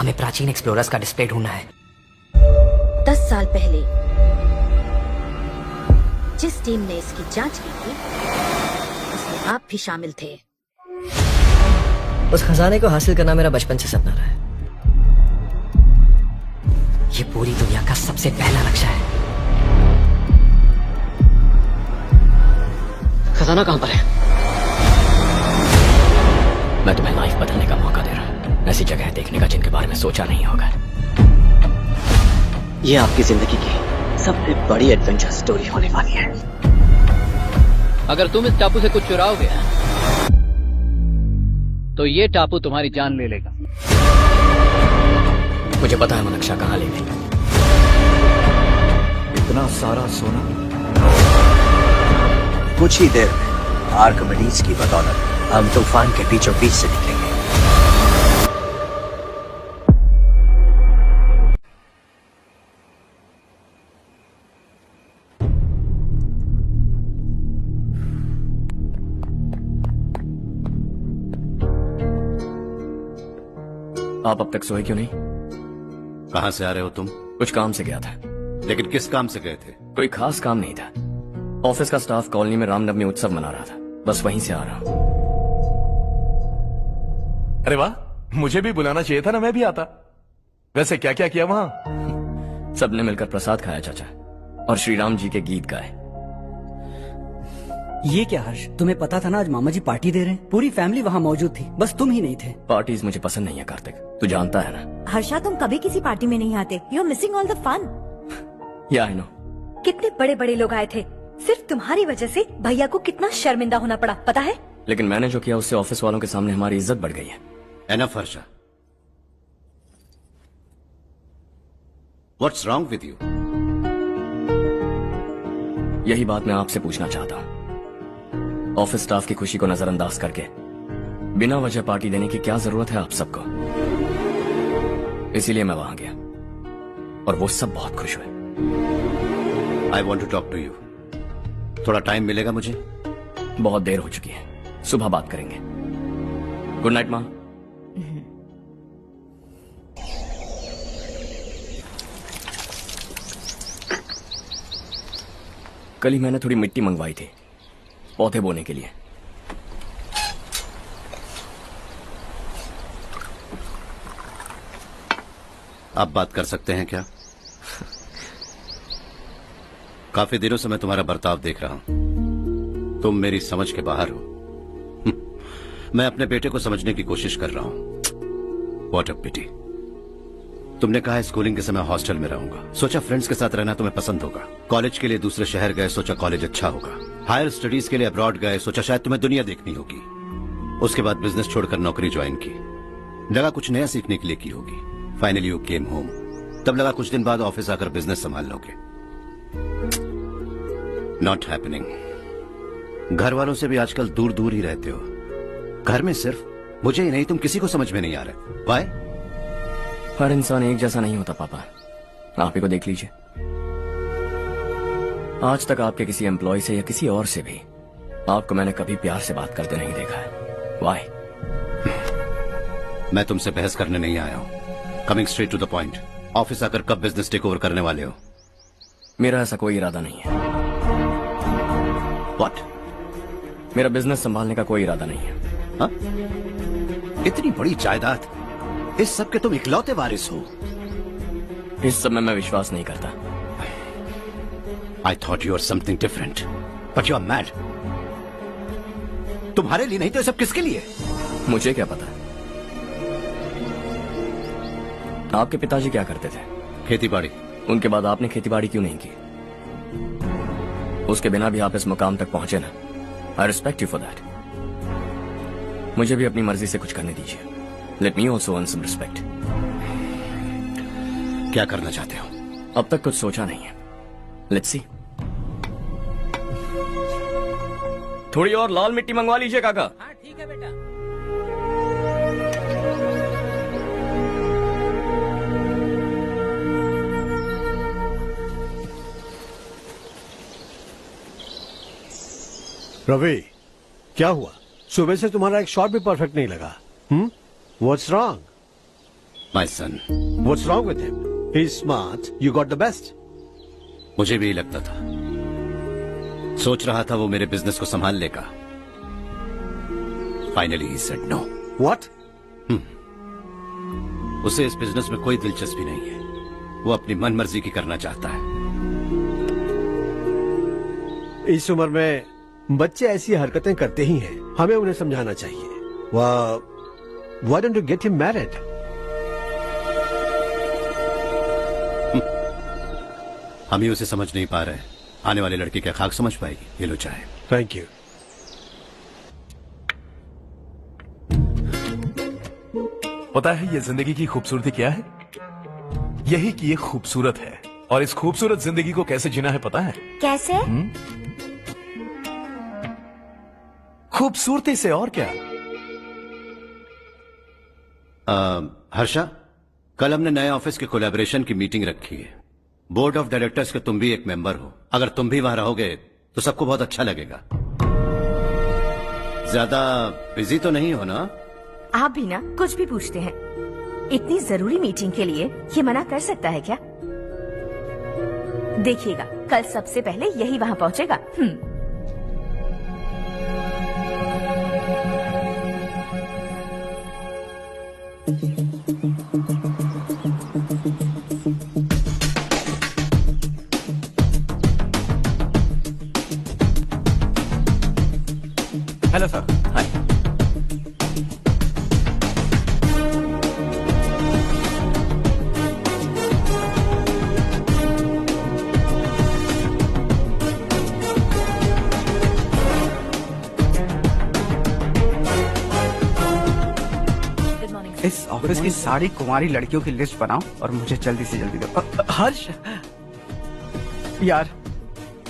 हमें प्राचीन एक्सप्लोरर्स का डिस्प्ले ढूंढना है। 10 साल पहले जिस टीम ने इसकी जांच की थी उसमें आप भी शामिल थे। उस खजाने को हासिल करना मेरा बचपन से सपना रहा है। ये पूरी दुनिया का सबसे पहला लक्ष्य है। खजाना कहां पर है? मैं तुम्हें लाइफ बदलने का मौका दे रहा हूं। ऐसी जगह देखने का जिनके बारे में सोचा नहीं होगा। ये आपकी जिंदगी की सबसे बड़ी एडवेंचर स्टोरी होने वाली है। अगर तुम इस टापू से कुछ चुराओगे तो ये टापू तुम्हारी जान ले लेगा। मुझे पता है वो नक्शा कहाँ ले गई। इतना सारा सोना कुछ ही देर में आर्किमिडीज की बदौलत हम तूफान के बीचों बीच से निकलेंगे। आप अब तक सोए क्यों नहीं? कहां से आ रहे हो तुम? कुछ काम से गया था। लेकिन किस काम से गए थे? कोई खास काम नहीं था। ऑफिस का स्टाफ कॉलोनी में रामनवमी उत्सव मना रहा था, बस वहीं से आ रहा हूं। अरे वाह, मुझे भी बुलाना चाहिए था ना, मैं भी आता। वैसे क्या क्या किया वहां? सबने मिलकर प्रसाद खाया चाचा, और श्री राम जी के गीत गाए। ये क्या हर्ष, तुम्हें पता था ना आज मामा जी पार्टी दे रहे हैं? पूरी फैमिली वहाँ मौजूद थी, बस तुम ही नहीं थे। पार्टीज मुझे पसंद नहीं है कार्तिक, तू जानता है ना। हर्षा, तुम कभी किसी पार्टी में नहीं आते। You are missing all the fun. Yeah I no. कितने बड़े बड़े लोग आए थे, सिर्फ तुम्हारी वजह से भैया को कितना शर्मिंदा होना पड़ा, पता है? लेकिन मैंने जो किया उससे ऑफिस वालों के सामने हमारी इज्जत बढ़ गई है। Enough Harsha, what's wrong with you? यही बात मैं आपसे पूछना चाहता हूँ। ऑफिस स्टाफ की खुशी को नजरअंदाज करके बिना वजह पार्टी देने की क्या जरूरत है आप सबको? इसीलिए मैं वहां गया और वो सब बहुत खुश हुए। I want to talk to you. थोड़ा टाइम मिलेगा मुझे? बहुत देर हो चुकी है, सुबह बात करेंगे। गुड नाइट माँ। कल ही मैंने थोड़ी मिट्टी मंगवाई थी पौधे बोने के लिए। आप बात कर सकते हैं क्या? काफी दिनों से मैं तुम्हारा बर्ताव देख रहा हूं। तुम मेरी समझ के बाहर हो। मैं अपने बेटे को समझने की कोशिश कर रहा हूं। व्हाट अ पिटी। तुमने कहा स्कूलिंग के समय हॉस्टल में रहूंगा, सोचा फ्रेंड्स के साथ रहना तुम्हें पसंद होगा। कॉलेज के लिए दूसरे शहर गए, सोचा कॉलेज अच्छा होगा। हायर स्टडीज के लिए अब्रॉड गए, सोचा शायद तुम्हें दुनिया देखनी होगी। उसके बाद बिजनेस छोड़कर नौकरी ज्वाइन की, लगा कुछ नया सीखने के लिए की होगी। फाइनली यू केम होम, तब लगा कुछ दिन बाद ऑफिस आकर बिजनेस संभाल लोगे। Not happening. घर वालों से भी आजकल दूर दूर ही रहते हो। घर में सिर्फ मुझे ही नहीं, तुम किसी को समझ में नहीं आ रहे। वाई? हर इंसान एक जैसा नहीं होता पापा, आप ही को देख लीजिए। आज तक आपके किसी एम्प्लॉय से या किसी और से भी आपको मैंने कभी प्यार से बात करते नहीं देखा है। वाई? मैं तुमसे बहस करने नहीं आया हूं। Coming straight to the point, office आकर कब बिजनेस टेक ओवर करने वाले हो? मेरा ऐसा कोई इरादा नहीं है। व्हाट? मेरा बिजनेस संभालने का कोई इरादा नहीं है। हा? इतनी बड़ी जायदाद, इस सब के तुम इकलौते वारिस हो। इस सब में मैं विश्वास नहीं करता। I thought you were something different, but you are mad. तुम्हारे लिए नहीं तो ये सब किसके लिए? मुझे क्या पता। आपके पिताजी क्या करते थे? खेतीबाड़ी। उनके बाद आपने खेतीबाड़ी क्यों नहीं की? उसके बिना भी आप इस मुकाम तक पहुंचे ना। I respect you for that. मुझे भी अपनी मर्जी से कुछ करने दीजिए। Let me also earn some respect. क्या करना चाहते हो? अब तक कुछ सोचा नहीं है। Let's see. थोड़ी और लाल मिट्टी मंगवा लीजिए काका। हाँ ठीक है बेटा। रवि, क्या हुआ? सुबह से तुम्हारा एक शॉट भी परफेक्ट नहीं लगा। What's wrong? My son. What's wrong with him? He's smart. You got the best. मुझे भी लगता था, सोच रहा था वो मेरे बिजनेस को संभाल लेगा। Finally he said no. What? उसे इस बिजनेस में कोई दिलचस्पी नहीं है, वो अपनी मनमर्जी की करना चाहता है। इस उम्र में बच्चे ऐसी हरकतें करते ही हैं, हमें उन्हें समझाना चाहिए। Why don't you get him married? हम ही उसे समझ नहीं पा रहे, आने वाली लड़की क्या खाक समझ पाएगी? ये लो चाहे। Thank you. पता है ये जिंदगी की खूबसूरती क्या है? यही कि ये खूबसूरत है, और इस खूबसूरत जिंदगी को कैसे जीना है पता है? कैसे? खूबसूरती से, और क्या। हर्षा, कल हमने नए ऑफिस के कोलैबोरेशन की मीटिंग रखी है। बोर्ड ऑफ डायरेक्टर्स के तुम भी एक मेंबर हो। अगर तुम भी वहां रहोगे तो सबको बहुत अच्छा लगेगा। ज्यादा बिजी तो नहीं हो ना? आप भी ना कुछ भी पूछते हैं। इतनी जरूरी मीटिंग के लिए ये मना कर सकता है क्या? देखिएगा, कल सबसे पहले यही वहाँ पहुँचेगा। Hello sir. हाय। इस ऑफिस की सारी कुंवारी लड़कियों की लिस्ट बनाओ और मुझे जल्दी से जल्दी दो। हर्ष यार,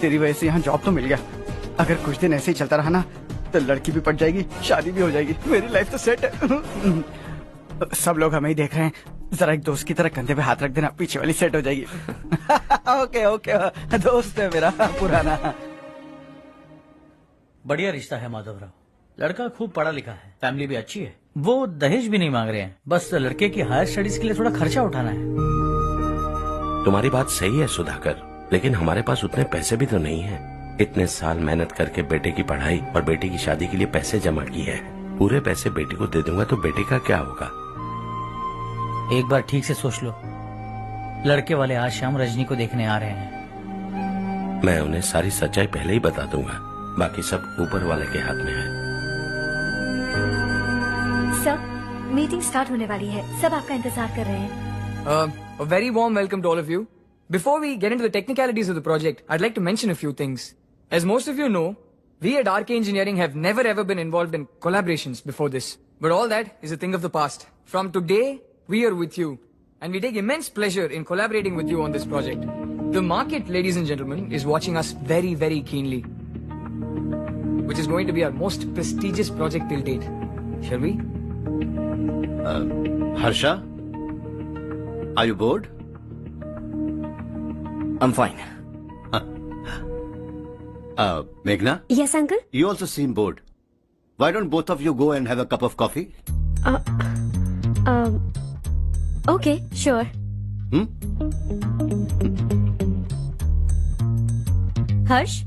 तेरी वजह से यहाँ जॉब तो मिल गया। अगर कुछ दिन ऐसे ही चलता रहा ना तो लड़की भी पट जाएगी, शादी भी हो जाएगी, मेरी लाइफ तो सेट है। सब लोग हमें ही देख रहे हैं, जरा एक दोस्त की तरह कंधे पे हाथ रख देना, पीछे वाली सेट हो जाएगी। ओके ओके, दोस्त है मेरा पुराना। बढ़िया रिश्ता है माधवराव। लड़का खूब पढ़ा लिखा है, फैमिली भी अच्छी है। वो दहेज भी नहीं मांग रहे हैं, बस लड़के की हायर स्टडीज के लिए थोड़ा खर्चा उठाना है। तुम्हारी बात सही है सुधाकर, लेकिन हमारे पास उतने पैसे भी तो नहीं है। इतने साल मेहनत करके बेटे की पढ़ाई और बेटे की शादी के लिए पैसे जमा किए हैं। पूरे पैसे बेटे को दे दूंगा तो बेटे का क्या होगा? एक बार ठीक से सोच लो। लड़के वाले आज शाम रजनी को देखने आ रहे हैं। मैं उन्हें सारी सच्चाई पहले ही बता दूंगा, बाकी सब ऊपर वाले के हाथ में है। सर, मीटिंग स्टार्ट होने वाली है, सब आपका इंतजार कर रहे हैं। A very warm welcome to all of you. Before we get into the technicalities of the project, I'd like to mention a few things. As most of you know, we at RK Engineering have never ever been involved in collaborations before this. But all that is a thing of the past. From today, we are with you. And we take immense pleasure in collaborating with you on this project. The market, ladies and gentlemen, is watching us very, very keenly. Which is going to be our most prestigious project till date. Shall we? Harsha, are you bored? I'm fine. Meghna? Yes, uncle. You also seem bored. Why don't both of you go and have a cup of coffee? Okay, sure. Harsh?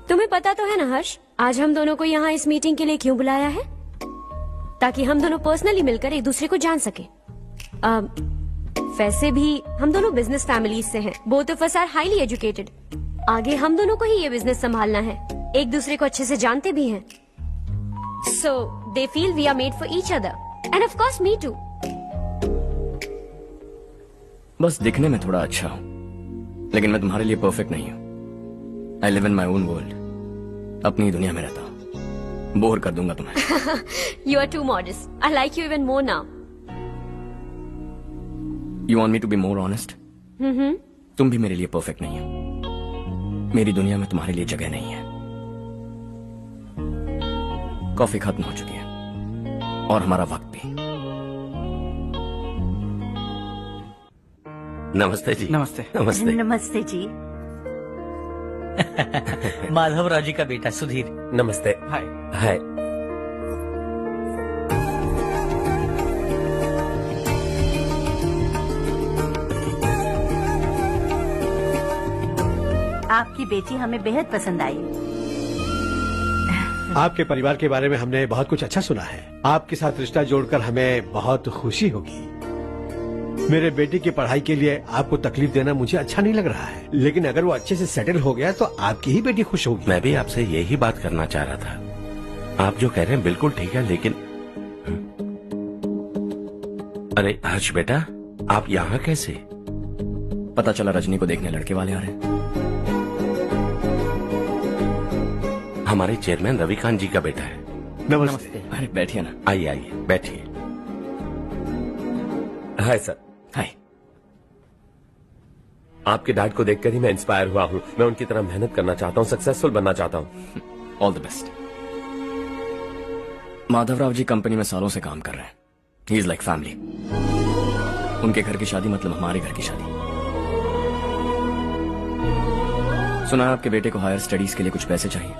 तुम्हें पता तो है ना हर्ष, आज हम दोनों को यहाँ इस मीटिंग के लिए क्यों बुलाया है? ताकि हम दोनों पर्सनली मिलकर एक दूसरे को जान सके। वैसे भी हम दोनों बिजनेस फैमिलीज से हैं। Both of us are highly educated. आगे हम दोनों को ही ये बिजनेस संभालना है। एक दूसरे को अच्छे से जानते भी हैं। So they feel we are made for each other and of course me too. बस दिखने में थोड़ा अच्छा हूँ, लेकिन मैं तुम्हारे लिए परफेक्ट नहीं हूँ। I live in my own world, अपनी दुनिया में रहता हूँ। बोर कर दूंगा तुम्हें। You are too modest. I like you even more now. You want me to be more honest? तुम भी मेरे लिए परफेक्ट नहीं हो। मेरी दुनिया में तुम्हारे लिए जगह नहीं है। कॉफी खत्म हो चुकी है और हमारा वक्त भी। नमस्ते जी। नमस्ते। नमस्ते। नमस्ते जी। माधवराव जी का बेटा सुधीर। नमस्ते। हाय। हाय। आपकी बेटी हमें बेहद पसंद आई। आपके परिवार के बारे में हमने बहुत कुछ अच्छा सुना है। आपके साथ रिश्ता जोड़कर हमें बहुत खुशी होगी। मेरे बेटे की पढ़ाई के लिए आपको तकलीफ देना मुझे अच्छा नहीं लग रहा है, लेकिन अगर वो अच्छे से सेटल हो गया तो आपकी ही बेटी खुश होगी। मैं भी आपसे यही बात करना चाह रहा था। आप जो कह रहे हैं बिल्कुल ठीक है, लेकिन अरे हर्ष बेटा, आप यहाँ कैसे? पता चला रजनी को देखने लड़के वाले आ रहे हैं। हमारे चेयरमैन रविकांत जी का बेटा है। नमस्ते। अरे बैठिए ना। आइए आइए बैठिए। Hi sir. हाय। आपके डैड को देखकर ही मैं इंस्पायर हुआ हूँ। मैं उनकी तरह मेहनत करना चाहता हूँ, सक्सेसफुल बनना चाहता हूँ। All the best. Madhavrao ji company में सालों से काम कर रहे हैं। He is like family. उनके घर की शादी मतलब हमारे घर की शादी। सुना है आपके बेटे को हायर स्टडीज के लिए कुछ पैसे चाहिए।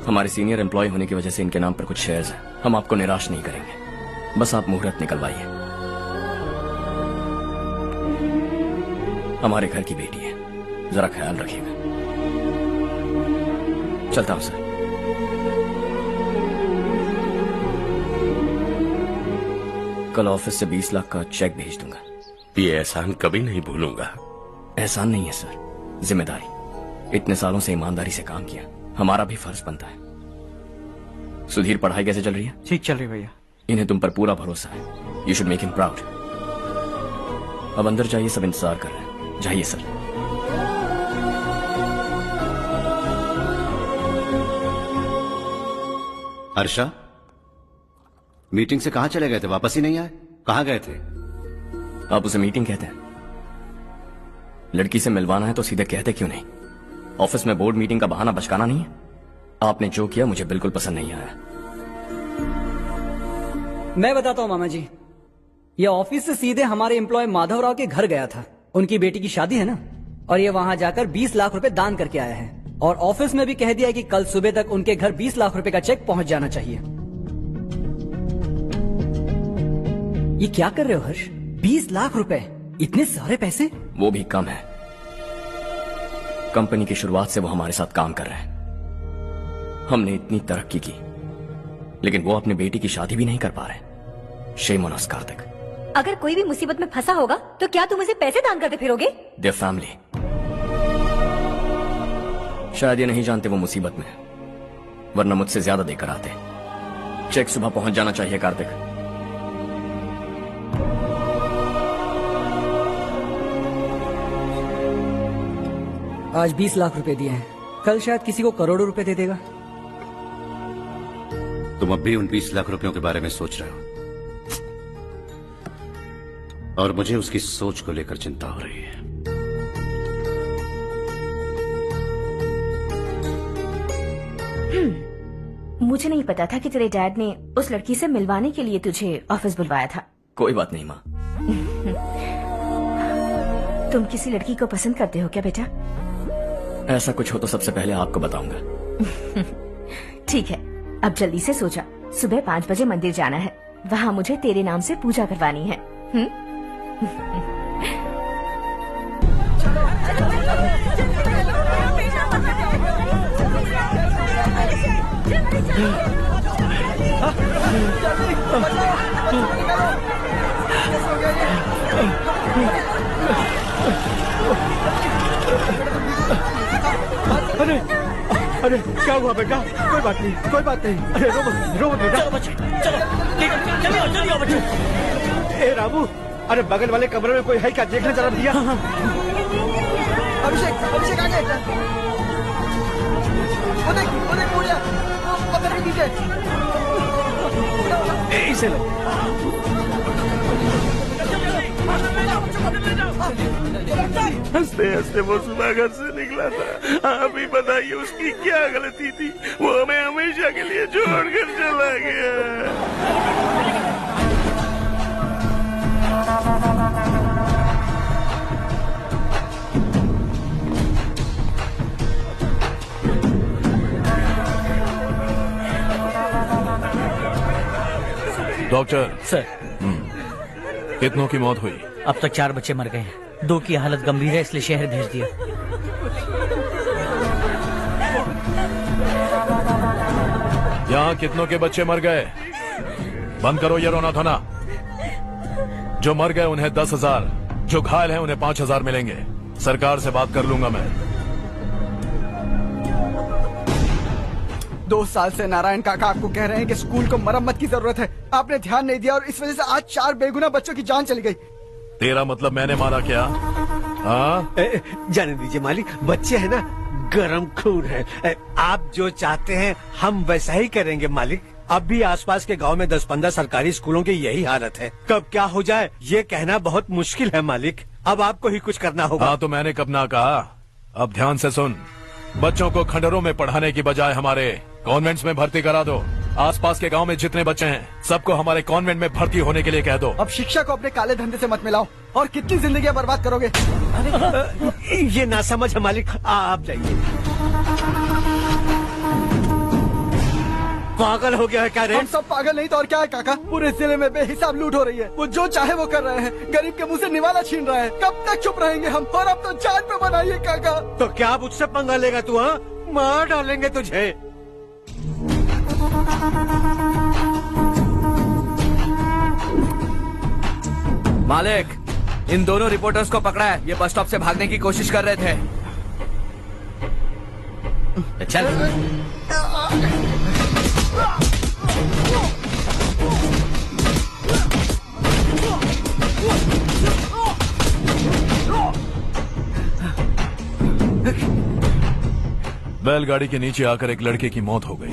हमारे सीनियर एम्प्लॉय होने की वजह से इनके नाम पर कुछ शेयर्स हैं। हम आपको निराश नहीं करेंगे, बस आप मुहूर्त निकलवाइए। हमारे घर की बेटी है, जरा ख्याल रखिएगा। चलता हूं सर। कल ऑफिस से 20 लाख का चेक भेज दूंगा। ये एहसान कभी नहीं भूलूंगा। एहसान नहीं है सर, जिम्मेदारी। इतने सालों से ईमानदारी से काम किया, हमारा भी फर्ज बनता है। सुधीर, पढ़ाई कैसे चल रही है? ठीक चल रही भैया। इन्हें तुम पर पूरा भरोसा है। You should make him proud. अब अंदर जाइए, सब इंतजार कर रहे हैं। जाइए सर। हर्षा, मीटिंग से कहाँ चले गए थे? वापस ही नहीं आए? कहाँ गए थे? आप उसे मीटिंग कहते हैं? लड़की से मिलवाना है तो सीधे कहते क्यों नहीं? ऑफिस में बोर्ड मीटिंग का बहाना बचकाना नहीं है। आपने जो किया मुझे बिल्कुल पसंद नहीं आया। मैं बताता हूँ मामा जी, ये ऑफिस से सीधे हमारे एम्प्लॉय माधवराव के घर गया था। उनकी बेटी की शादी है ना, और ये वहां जाकर 20 लाख रुपए दान करके आया है। और ऑफिस में भी कह दिया कि कल सुबह तक उनके घर 20 लाख रुपए का चेक पहुंच जाना चाहिए। ये क्या कर रहे हो हर्ष? 20 लाख रुपए, इतने सारे पैसे? वो भी कम है। कंपनी की शुरुआत से वो हमारे साथ काम कर रहे हैं। हमने इतनी तरक्की की, लेकिन वो अपनी बेटी की शादी भी नहीं कर पा रहे। Shame on us Kartik. अगर कोई भी मुसीबत में फंसा होगा तो क्या तुम उसे पैसे दान करते फिरोगे? Their family. शायद ये नहीं जानते वो मुसीबत में है, वरना मुझसे ज्यादा देकर आते। चेक सुबह पहुंच जाना चाहिए कार्तिक। आज 20 लाख रुपए दिए हैं, कल शायद किसी को करोड़ों रुपए दे देगा। तुम अब भी उन 20 लाख रुपयों के बारे में सोच रहे हो, और मुझे उसकी सोच को लेकर चिंता हो रही है। मुझे नहीं पता था कि तेरे डैड ने उस लड़की से मिलवाने के लिए तुझे ऑफिस बुलवाया था। कोई बात नहीं माँ। तुम किसी लड़की को पसंद करते हो क्या बेटा? ऐसा कुछ हो तो सबसे पहले आपको बताऊंगा। ठीक है, अब जल्दी से सो जा। सुबह 5 बजे मंदिर जाना है, वहाँ मुझे तेरे नाम से पूजा करवानी है। अरे अरे क्या हुआ बेटा? कोई बात नहीं, कोई बात नहीं। अरे रो मत बेटा। चलो बच्चे, चलो जल्दी आओ बच्चे। ए रामू, अरे बगल वाले कमरे में कोई है क्या? देखना जरा भैया। अभिषेक, अभिषेक आ गए। वो देख पूजा, वो पत्थर के पीछे। इसे लो। हंसते हंसते वो सुबह घर से निकला था। आप ही बताइए उसकी क्या गलती थी? वो हमें हमेशा के लिए छोड़कर चला गया। डॉक्टर सर, कितनों की मौत हुई? अब तक 4 बच्चे मर गए हैं। 2 की हालत गंभीर है, इसलिए शहर भेज दिया। यहाँ कितनों के बच्चे मर गए? बंद करो ये रोना धोना। जो मर गए उन्हें 10,000, जो घायल हैं उन्हें 5,000 मिलेंगे। सरकार से बात कर लूंगा मैं। 2 साल से नारायण काका आपको कह रहे हैं कि स्कूल को मरम्मत की जरूरत है। आपने ध्यान नहीं दिया और इस वजह से आज 4 बेगुनाह बच्चों की जान चली गई। तेरा मतलब मैंने मारा क्या? हाँ, जाने दीजिए मालिक, बच्चे हैं ना, गरम खून है। आप जो चाहते हैं हम वैसा ही करेंगे मालिक। अब भी आसपास के गांव में 10-15 सरकारी स्कूलों की यही हालत है। कब क्या हो जाए ये कहना बहुत मुश्किल है मालिक। अब आपको ही कुछ करना होगा। हाँ, तो मैंने कब ना कहा। अब ध्यान से सुन, बच्चों को खंडरों में पढ़ाने की बजाय हमारे कॉन्वेंट्स में भर्ती करा दो। आसपास के गांव में जितने बच्चे हैं सबको हमारे कॉन्वेंट में भर्ती होने के लिए कह दो। अब शिक्षा को अपने काले धंधे से मत मिलाओ। और कितनी जिंदगियां बर्बाद करोगे? ये ना समझ है मालिक, आप जाइए। पागल हो गया है क्या रे? हम सब पागल नहीं तो और क्या है काका। पूरे जिले में बेहिसाब लूट हो रही है। वो जो चाहे वो कर रहे हैं। गरीब के मुंह से निवाला छीन रहा है। कब तक चुप रहेंगे हम? और अब तो जान पे बनाइए काका। तो क्या मुझसे पंगा लेगा तू? हाँ, मार डालेंगे तुझे। मालिक, इन दोनों रिपोर्टर्स को पकड़ा है। ये बस स्टॉप से भागने की कोशिश कर रहे थे। चल। बैलगाड़ी के नीचे आकर एक लड़के की मौत हो गई।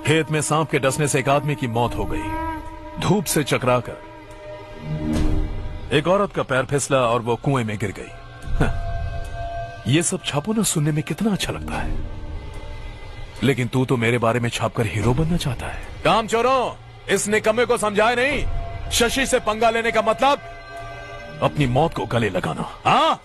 खेत में सांप के डसने से एक आदमी की मौत हो गई। धूप से चकराकर एक औरत का पैर फिसला और वो कुएं में गिर गई। ये सब छापो ना, सुनने में कितना अच्छा लगता है। लेकिन तू तो मेरे बारे में छापकर हीरो बनना चाहता है। काम चोरों, इस निकम्मे को समझाए नहीं। शशि से पंगा लेने का मतलब अपनी मौत को गले लगाना। हाँ,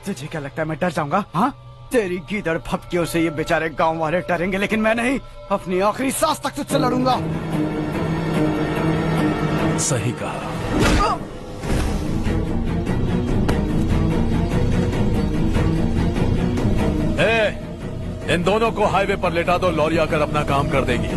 तुझे क्या लगता है मैं डर जाऊंगा? हाँ, तेरी गीदड़ फपकियों से ये बेचारे गांव वाले डरेंगे, लेकिन मैं नहीं। अपनी आखिरी सांस तक तुझसे लड़ूंगा। सही कहा। इन दोनों को हाईवे पर लेटा दो। लॉरी आकर अपना काम कर देगी।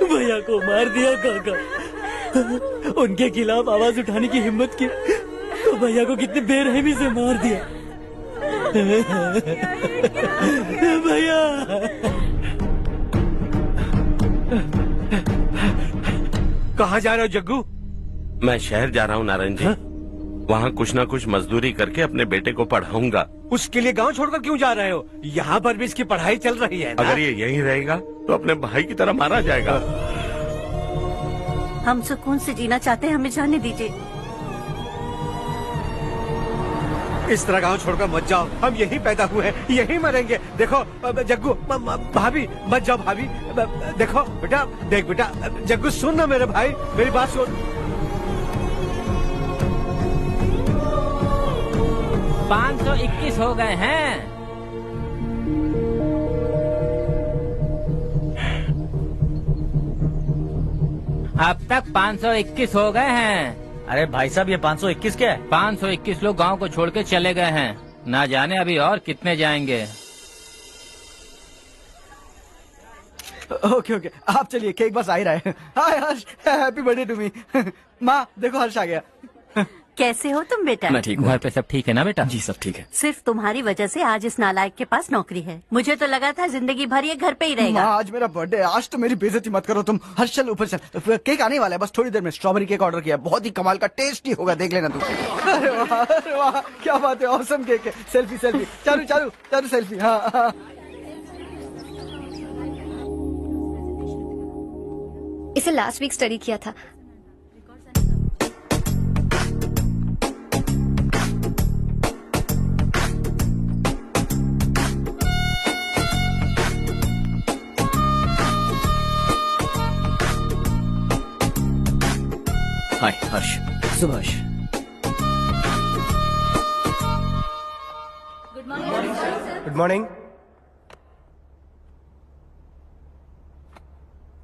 भैया को मार दिया काका। उनके खिलाफ आवाज उठाने की हिम्मत की तो भैया को कितने बेरहमी से मार दिया। भैया, कहाँ जा रहे हो जग्गू? मैं शहर जा रहा हूँ नारायण जी। वहाँ कुछ ना कुछ मजदूरी करके अपने बेटे को पढ़ाऊंगा। उसके लिए गांव छोड़कर क्यों जा रहे हो? यहाँ पर भी इसकी पढ़ाई चल रही है ना? अगर ये यहीं रहेगा तो अपने भाई की तरह मारा जाएगा। हम सुकून से जीना चाहते हैं, हमें जाने दीजिए। इस तरह गांव छोड़कर मत जाओ। हम यहीं पैदा हुए हैं, यहीं मरेंगे। देखो जग्गू, भाभी मत जाओ। भाभी देखो बेटा, देख बेटा, जग्गू सुन ना मेरे भाई, मेरी बात सुन। 521 हो गए हैं। अब तक 521 हो गए हैं। अरे भाई साहब, ये 521 क्या है? 521 लोग गांव को छोड़ के चले गए हैं। ना जाने अभी और कितने जाएंगे। ओके ओके, आप चलिए, केक बस आ ही रहा है। हाय हर्ष, हैप्पी बर्थडे टू मी। माँ देखो, हर्ष आ गया। कैसे हो तुम बेटा? मैं ठीक हूँ। घर पे सब ठीक है ना बेटा? जी सब ठीक है। सिर्फ तुम्हारी वजह से आज इस नालायक के पास नौकरी है। मुझे तो लगा था जिंदगी भर ये घर पे ही रहेगा। माँ, आज मेरा बर्थडे, आज तो मेरी बेइज्जती मत करो तुम। हर्ष चल ऊपर चल, केक आने वाला है बस थोड़ी देर में। स्ट्रॉबेरी केक ऑर्डर किया, बहुत ही कमाल का, टेस्टी होगा, देख लेना तू। अरे वाह, क्या बात है, ऑसम केक है। Selfie selfie, Charu Charu Charu selfie. हाँ हाँ। इसे लास्ट वीक स्टडी किया था। Hi Harsh. Subhash, Good morning.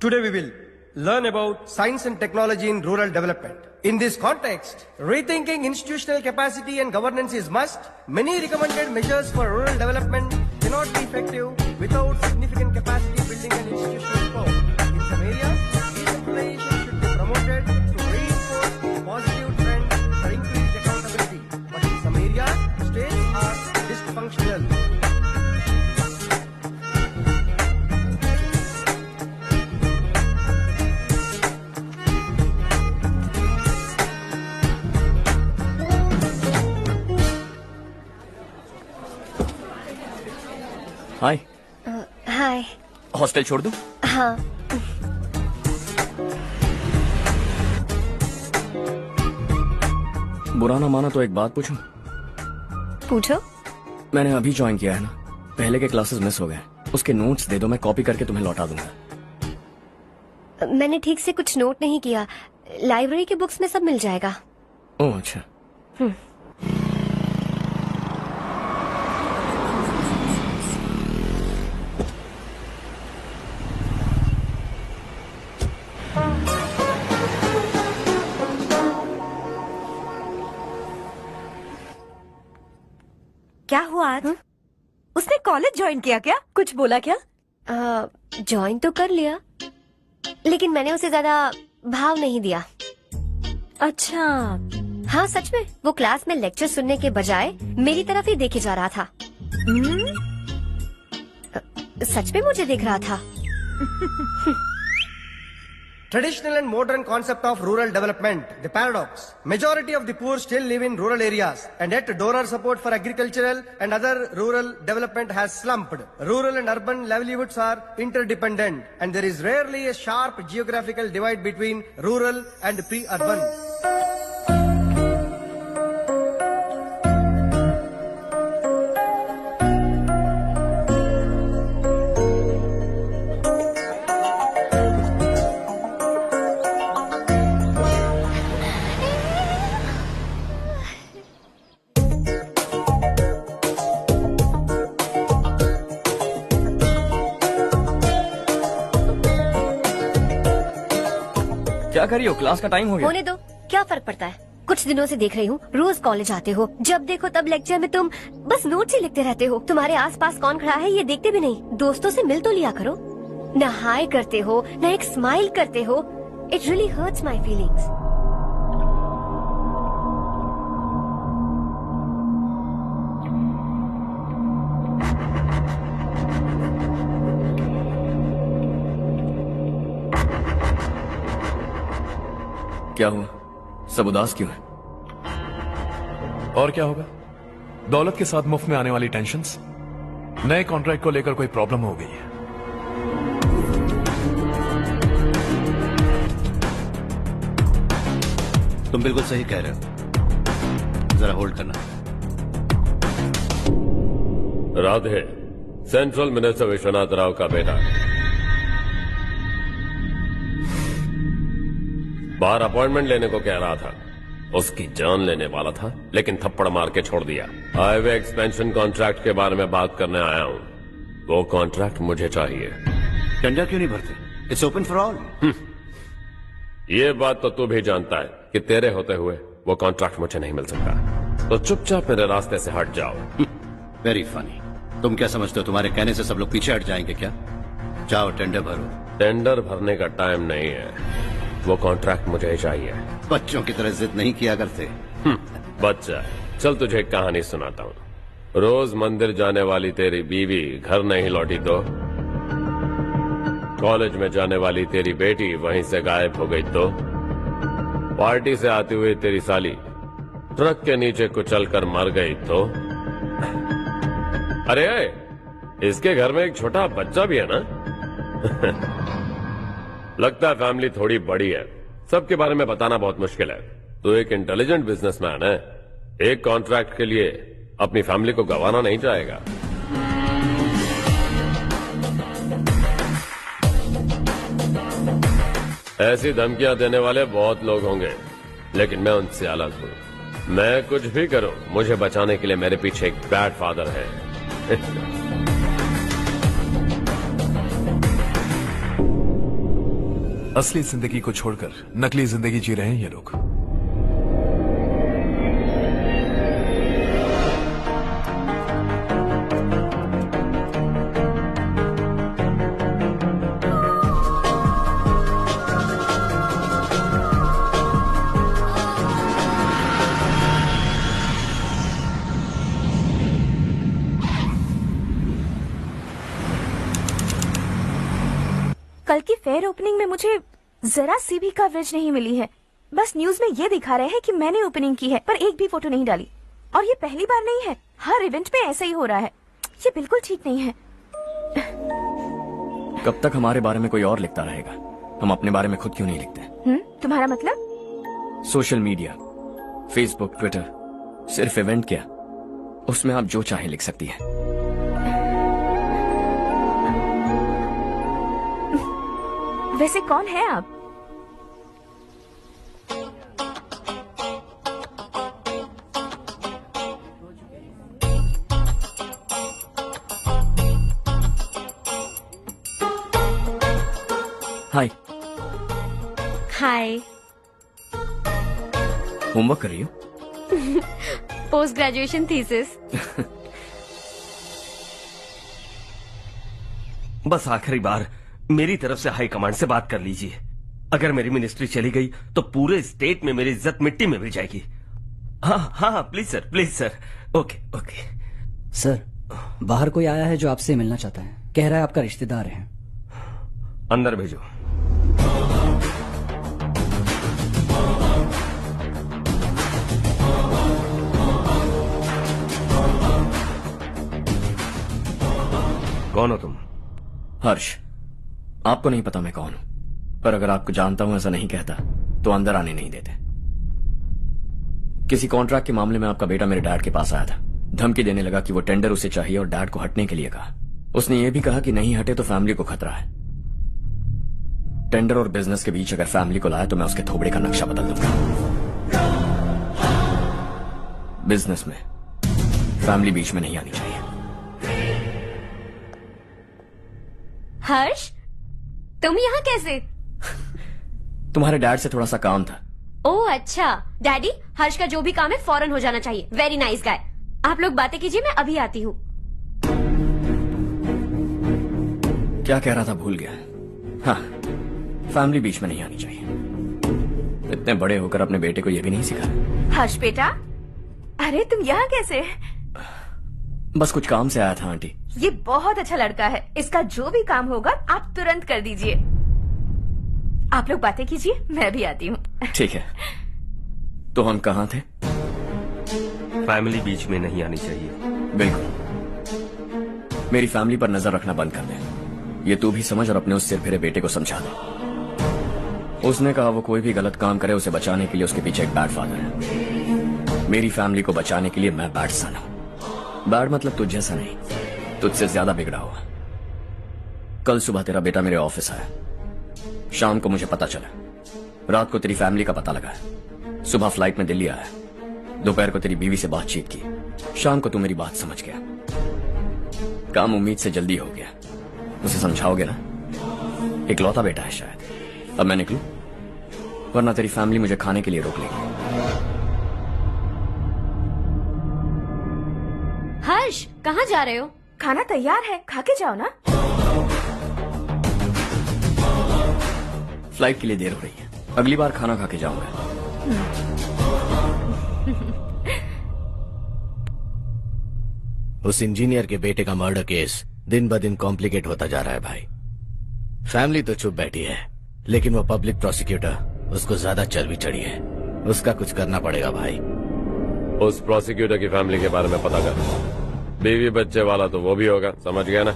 Today we will learn about science and technology in rural development. In this context, rethinking institutional capacity and governance is must. Many recommended measures for rural development cannot be effective without significant capacity building and institutional support. In some areas, decentralization should be promoted to reinforce positive trends for increased accountability. But in some areas, states are dysfunctional. Hi. Hi. Hostel छोड़ दूं? हाँ। बुरा ना माना तो एक बात पूछूं? पूछो। मैंने अभी ज्वाइन किया है ना, पहले के क्लासेस मिस हो गए, उसके नोट्स दे दो, मैं कॉपी करके तुम्हें लौटा दूंगा। मैंने ठीक से कुछ नोट नहीं किया, लाइब्रेरी के बुक्स में सब मिल जाएगा। ओह अच्छा। क्या हुआ आज? उसने कॉलेज ज्वाइन किया क्या? कुछ बोला क्या? ज्वाइन तो कर लिया, लेकिन मैंने उसे ज्यादा भाव नहीं दिया। अच्छा। हाँ सच में, वो क्लास में लेक्चर सुनने के बजाय मेरी तरफ ही देखे जा रहा था। सच में मुझे देख रहा था। Traditional and modern concept of rural development, the paradox. Majority of the poor still live in rural areas, and yet donor support for agricultural and other rural development has slumped. Rural and urban livelihoods are interdependent, and there is rarely a sharp geographical divide between rural and pre-urban. क्या कर रही हो? Class का time हो गया। होने दो, क्या फर्क पड़ता है? कुछ दिनों से देख रही हूँ, रोज कॉलेज आते हो, जब देखो तब लेक्चर में तुम बस नोट्स ही लिखते रहते हो। तुम्हारे आसपास कौन खड़ा है ये देखते भी नहीं। दोस्तों से मिल तो लिया करो। न हाय करते हो, न एक स्माइल करते हो। It really hurts my feelings. क्या हुआ? सब उदास क्यों है? और क्या होगा? दौलत के साथ मुफ्त में आने वाली टेंशन्स। नए कॉन्ट्रैक्ट को लेकर कोई प्रॉब्लम हो गई है। तुम बिल्कुल सही कह रहे हो, जरा होल्ड करना। राधे, सेंट्रल मिनिस्टर विश्वनाथ राव का बेटा, बाहर अपॉइंटमेंट लेने को कह रहा था। उसकी जान लेने वाला था, लेकिन थप्पड़ मार के छोड़ दिया। हाईवे एक्सपेंशन कॉन्ट्रैक्ट के बारे में बात करने आया हूँ। वो कॉन्ट्रैक्ट मुझे चाहिए। टेंडर क्यों नहीं भरते? It's open for all. ये बात तो तू भी जानता है कि तेरे होते हुए वो कॉन्ट्रैक्ट मुझे नहीं मिल सकता। तो चुपचाप मेरे रास्ते से हट जाओ। Very funny. तुम क्या समझते हो तुम्हारे कहने से सब लोग पीछे हट जाएंगे क्या? जाओ टेंडर भरो। टेंडर भरने का टाइम नहीं है, वो कॉन्ट्रैक्ट मुझे ही चाहिए। बच्चों की तरह जिद नहीं किया करते। बच्चा, चल तुझे एक कहानी सुनाता हूँ। रोज मंदिर जाने वाली तेरी बीवी घर नहीं लौटी तो, कॉलेज में जाने वाली तेरी बेटी वहीं से गायब हो गई तो, पार्टी से आती हुई तेरी साली ट्रक के नीचे कुचलकर मर गई तो। अरे इसके घर में एक छोटा बच्चा भी है ना। लगता है फैमिली थोड़ी बड़ी है, सबके बारे में बताना बहुत मुश्किल है। तो एक इंटेलिजेंट बिजनेसमैन है, एक कॉन्ट्रैक्ट के लिए अपनी फैमिली को गंवाना नहीं चाहेगा। ऐसी धमकियां देने वाले बहुत लोग होंगे, लेकिन मैं उनसे अलग हूं। मैं कुछ भी करूं, मुझे बचाने के लिए मेरे पीछे एक बैड फादर है। असली जिंदगी को छोड़कर नकली जिंदगी जी रहे हैं ये लोग। कल की फेयर ओपनिंग में मुझे जरा सी भी कवरेज नहीं मिली है। बस न्यूज में ये दिखा रहे हैं कि मैंने ओपनिंग की है, पर एक भी फोटो नहीं डाली। और ये पहली बार नहीं है, हर इवेंट में ऐसा ही हो रहा है। ये बिल्कुल ठीक नहीं है। कब तक हमारे बारे में कोई और लिखता रहेगा? हम अपने बारे में खुद क्यों नहीं लिखते? तुम्हारा मतलब? सोशल मीडिया, फेसबुक, ट्विटर, सिर्फ इवेंट क्या, उसमें आप जो चाहे लिख सकती है। वैसे कौन है आप? हाय। हाय। होमवर्क कर रही हो? Post graduation thesis. बस आखिरी बार मेरी तरफ से हाई कमांड से बात कर लीजिए। अगर मेरी मिनिस्ट्री चली गई तो पूरे स्टेट में मेरी इज्जत मिट्टी में मिल जाएगी। हाँ हाँ please sir, please sir. Okay okay sir, बाहर कोई आया है जो आपसे मिलना चाहता है। कह रहा है आपका रिश्तेदार है। अंदर भेजो। कौन हो तुम? हर्ष। आपको नहीं पता मैं कौन हूं, पर अगर आपको जानता हूं ऐसा नहीं कहता तो अंदर आने नहीं देते। किसी कॉन्ट्रैक्ट के मामले में आपका बेटा मेरे डैड के पास आया था। धमकी देने लगा कि वो टेंडर उसे चाहिए और डैड को हटने के लिए कहा। उसने ये भी कहा कि नहीं हटे तो फैमिली को खतरा है। टेंडर और बिजनेस के बीच अगर फैमिली को लाया तो मैं उसके थोबड़े का नक्शा बदल दूंगा। बिजनेस में फैमिली बीच में नहीं आनी चाहिए। हर्ष, तुम यहाँ कैसे? तुम्हारे डैड से थोड़ा सा काम था। ओह अच्छा। डैडी, हर्ष का जो भी काम है फौरन हो जाना चाहिए। Very nice guy. आप लोग बातें कीजिए, मैं अभी आती हूँ। क्या कह रहा था भूल गया। हाँ, फैमिली बीच में नहीं आनी चाहिए। इतने बड़े होकर अपने बेटे को यह भी नहीं सिखाया। हर्ष बेटा, अरे तुम यहाँ कैसे? बस कुछ काम से आया था आंटी। ये बहुत अच्छा लड़का है। इसका जो भी काम होगा आप तुरंत कर दीजिए। आप लोग बातें कीजिए, मैं भी आती हूँ। ठीक है। तो हम कहाँ थे? फैमिली बीच में नहीं आनी चाहिए। बिल्कुल। मेरी फैमिली पर नजर रखना बंद कर दे। ये तू भी समझ और अपने उस सिर फिरे बेटे को समझा दे। उसने कहा वो कोई भी गलत काम करे उसे बचाने के लिए उसके पीछे एक बैड फादर है। मेरी फैमिली को बचाने के लिए मैं बैड सन हूं। बैड मतलब तुझ जैसा नहीं, तुझसे ज्यादा बिगड़ा हुआ। कल सुबह तेरा बेटा मेरे ऑफिस आया। शाम को मुझे पता चला। रात को तेरी फैमिली का पता लगा। सुबह फ्लाइट में दिल्ली आया। दोपहर को तेरी बीवी से बातचीत की। शाम को तू मेरी बात समझ गया। काम उम्मीद से जल्दी हो गया। उसे समझाओगे ना? इकलौता बेटा है शायद। अब मैं निकलूं, वरना तेरी फैमिली मुझे खाने के लिए रोक लेगी। हर्ष, कहाँ जा रहे हो? खाना तैयार है, खा के जाओ ना। फ्लाइट के लिए देर हो रही है। अगली बार खाना खा के जाऊंगा। उस इंजीनियर के बेटे का मर्डर केस दिन ब दिन कॉम्प्लिकेट होता जा रहा है भाई। फैमिली तो चुप बैठी है, लेकिन वो पब्लिक प्रोसिक्यूटर उसको ज्यादा चर्बी चढ़ी है। उसका कुछ करना पड़ेगा भाई। उस प्रोसिक्यूटर की फैमिली के बारे में पता कर। बीवी बच्चे वाला तो वो भी होगा, समझ गया ना?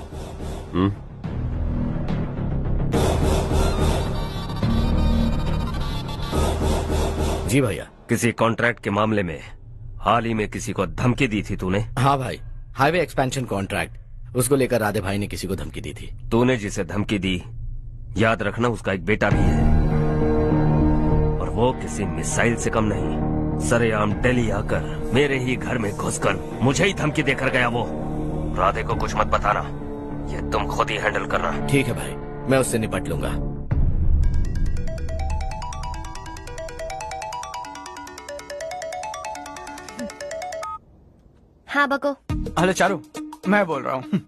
जी भैया। किसी कॉन्ट्रैक्ट के मामले में हाल ही में किसी को धमकी दी थी तूने? हाँ भाई, हाईवे एक्सपेंशन कॉन्ट्रैक्ट। उसको लेकर राधे भाई ने किसी को धमकी दी थी। तूने जिसे धमकी दी, याद रखना उसका एक बेटा भी है, और वो किसी मिसाइल से कम नहीं। सरेआम दिल्ली आकर मेरे ही घर में घुसकर मुझे ही धमकी देकर गया वो। राधे को कुछ मत बताना, ये तुम खुद ही हैंडल करना। ठीक है भाई, मैं उससे निपट लूंगा। हाँ बको। हेलो चारू, मैं बोल रहा हूँ।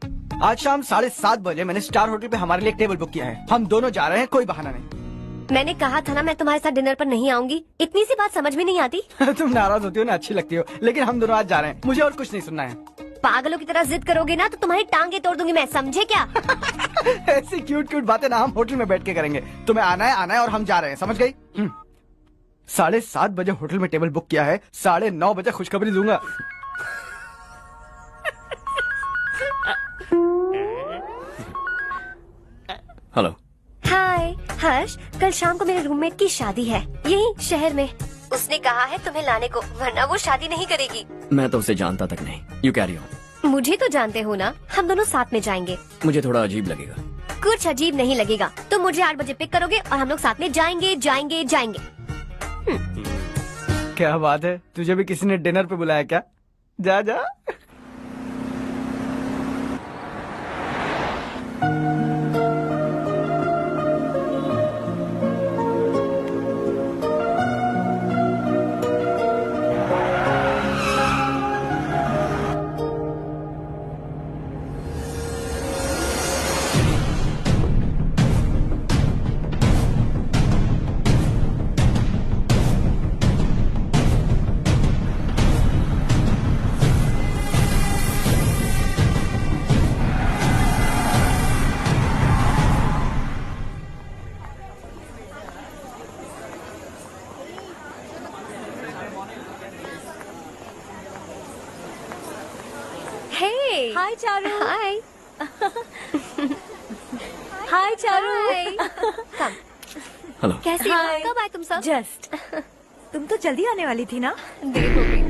आज शाम 7:30 बजे मैंने स्टार होटल पे हमारे लिए एक टेबल बुक किया है। हम दोनों जा रहे हैं, कोई बहाना नहीं। मैंने कहा था ना मैं तुम्हारे साथ डिनर पर नहीं आऊंगी। इतनी सी बात समझ में नहीं आती। तुम नाराज होती हो ना, अच्छी लगती हो, लेकिन हम दोनों आज जा रहे हैं। मुझे और कुछ नहीं सुनना है। पागलों की तरह जिद करोगे ना तो तुम्हारी टांगे तोड़ दूंगी मैं, समझे क्या? ऐसी क्यूट क्यूट बातें ना हम होटल में बैठ के करेंगे। तुम्हें आना है और हम जा रहे हैं, समझ गई? 7:30 बजे होटल में टेबल बुक किया है, 9:30 बजे खुशखबरी दूंगा। हेलो। हाय हर्ष, कल शाम को मेरे रूममेट की शादी है यही शहर में। उसने कहा है तुम्हें लाने को, वरना वो शादी नहीं करेगी। मैं तो उसे जानता तक नहीं। You carry on. मुझे तो जानते हो ना, हम दोनों साथ में जाएंगे। मुझे थोड़ा अजीब लगेगा। कुछ अजीब नहीं लगेगा। तुम मुझे 8 बजे पिक करोगे और हम लोग साथ में जाएंगे जाएंगे जाएंगे। क्या बात है, तुझे भी किसी ने डिनर पे बुलाया क्या? जा जा। हाय चारू। हाय। हाय चारू। हेलो। कैसी हो? कब आए तुम सब? जस्ट। तुम तो जल्दी आने वाली थी ना? देर हो गई।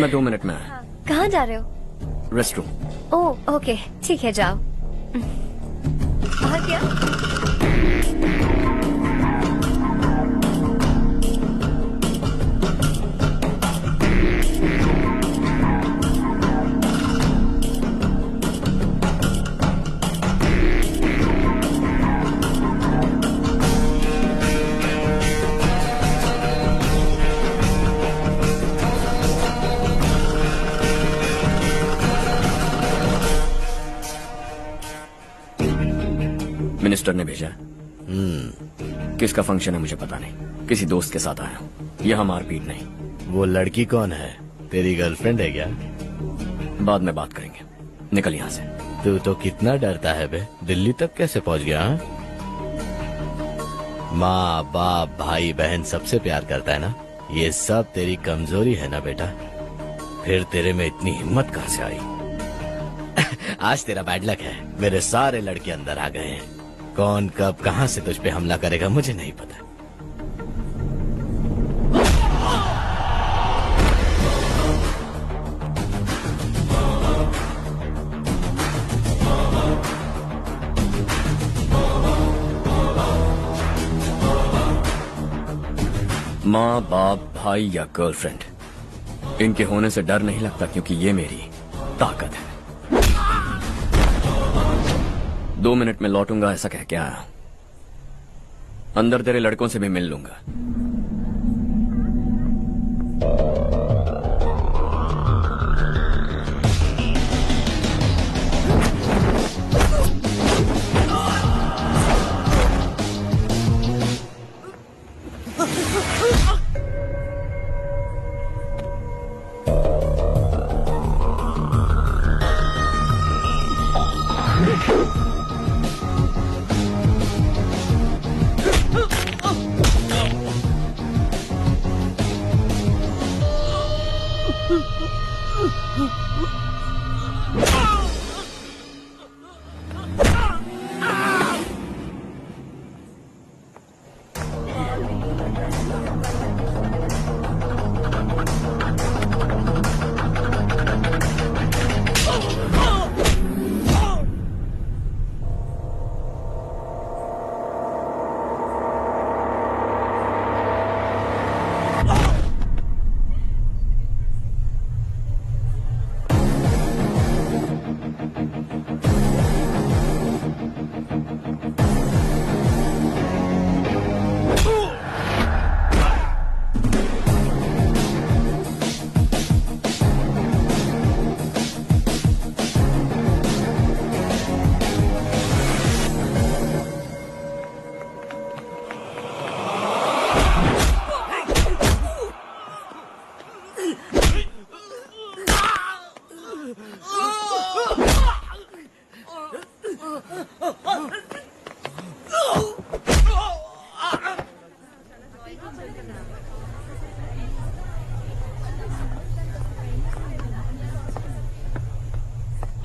मैं 2 मिनट में आया। कहाँ जा रहे हो? Rest room. ओह ओके, ठीक है जाओ। और क्या? मिनिस्टर ने भेजा। किसका फंक्शन है मुझे पता नहीं, किसी दोस्त के साथ आया हूँ। यहाँ मारपीट नहीं। वो लड़की कौन है? तेरी गर्लफ्रेंड है क्या? बाद में बात करेंगे, निकल यहाँ से। तू तो कितना डरता है बे, दिल्ली तक कैसे पहुँच गया? हाँ? माँ बाप भाई बहन सबसे प्यार करता है ना, ये सब तेरी कमजोरी है ना बेटा। फिर तेरे में इतनी हिम्मत कहाँ से आई? आज तेरा बैड लक है, मेरे सारे लड़के अंदर आ गए हैं। कौन कब कहां से तुझ पे हमला करेगा मुझे नहीं पता। माँ बाप भाई या गर्लफ्रेंड, इनके होने से डर नहीं लगता, क्योंकि ये मेरी ताकत है। 2 मिनट में लौटूंगा ऐसा कह के आया। अंदर तेरे लड़कों से भी मिल लूंगा।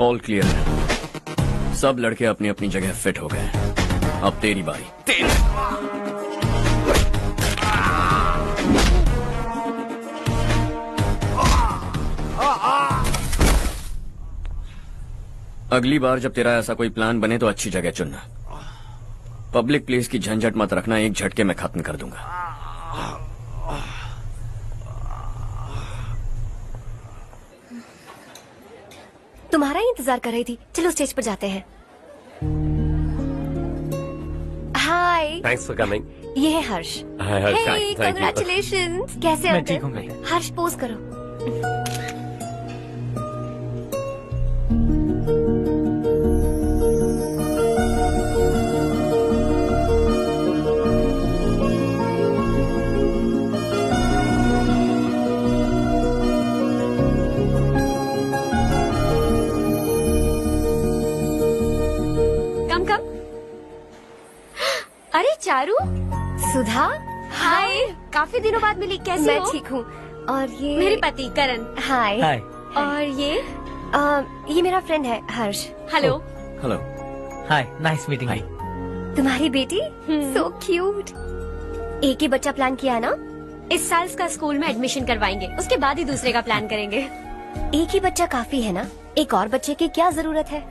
ऑल क्लियर है। सब लड़के अपनी अपनी जगह फिट हो गए। अब तेरी बारी। अगली बार जब तेरा ऐसा कोई प्लान बने तो अच्छी जगह चुनना। पब्लिक प्लेस की झंझट मत रखना, एक झटके में खत्म कर दूंगा। तुम्हारा ही इंतजार कर रही थी। चलो स्टेज पर जाते हैं। हाय। Thanks for coming. ये है Harsh. Hi Harsh, hey, thank you. Congratulations. कैसे मैं अंकल? ठीक हूँ, मैं। हर्ष पोज करो। कम कम। अरे चारू, सुधा, हाय। काफी दिनों बाद मिली, कैसी मैं हो? ठीक हूँ। और ये मेरे पति करण। हाय। हाय। और ये मेरा फ्रेंड है Harsh. Hello. Hello. Hi, nice meeting you. तुम्हारी बेटी सो क्यूट। एक ही बच्चा प्लान किया ना? इस साल इसका स्कूल में एडमिशन करवाएंगे, उसके बाद ही दूसरे का प्लान करेंगे। एक ही बच्चा काफी है ना? एक और बच्चे की क्या जरूरत है?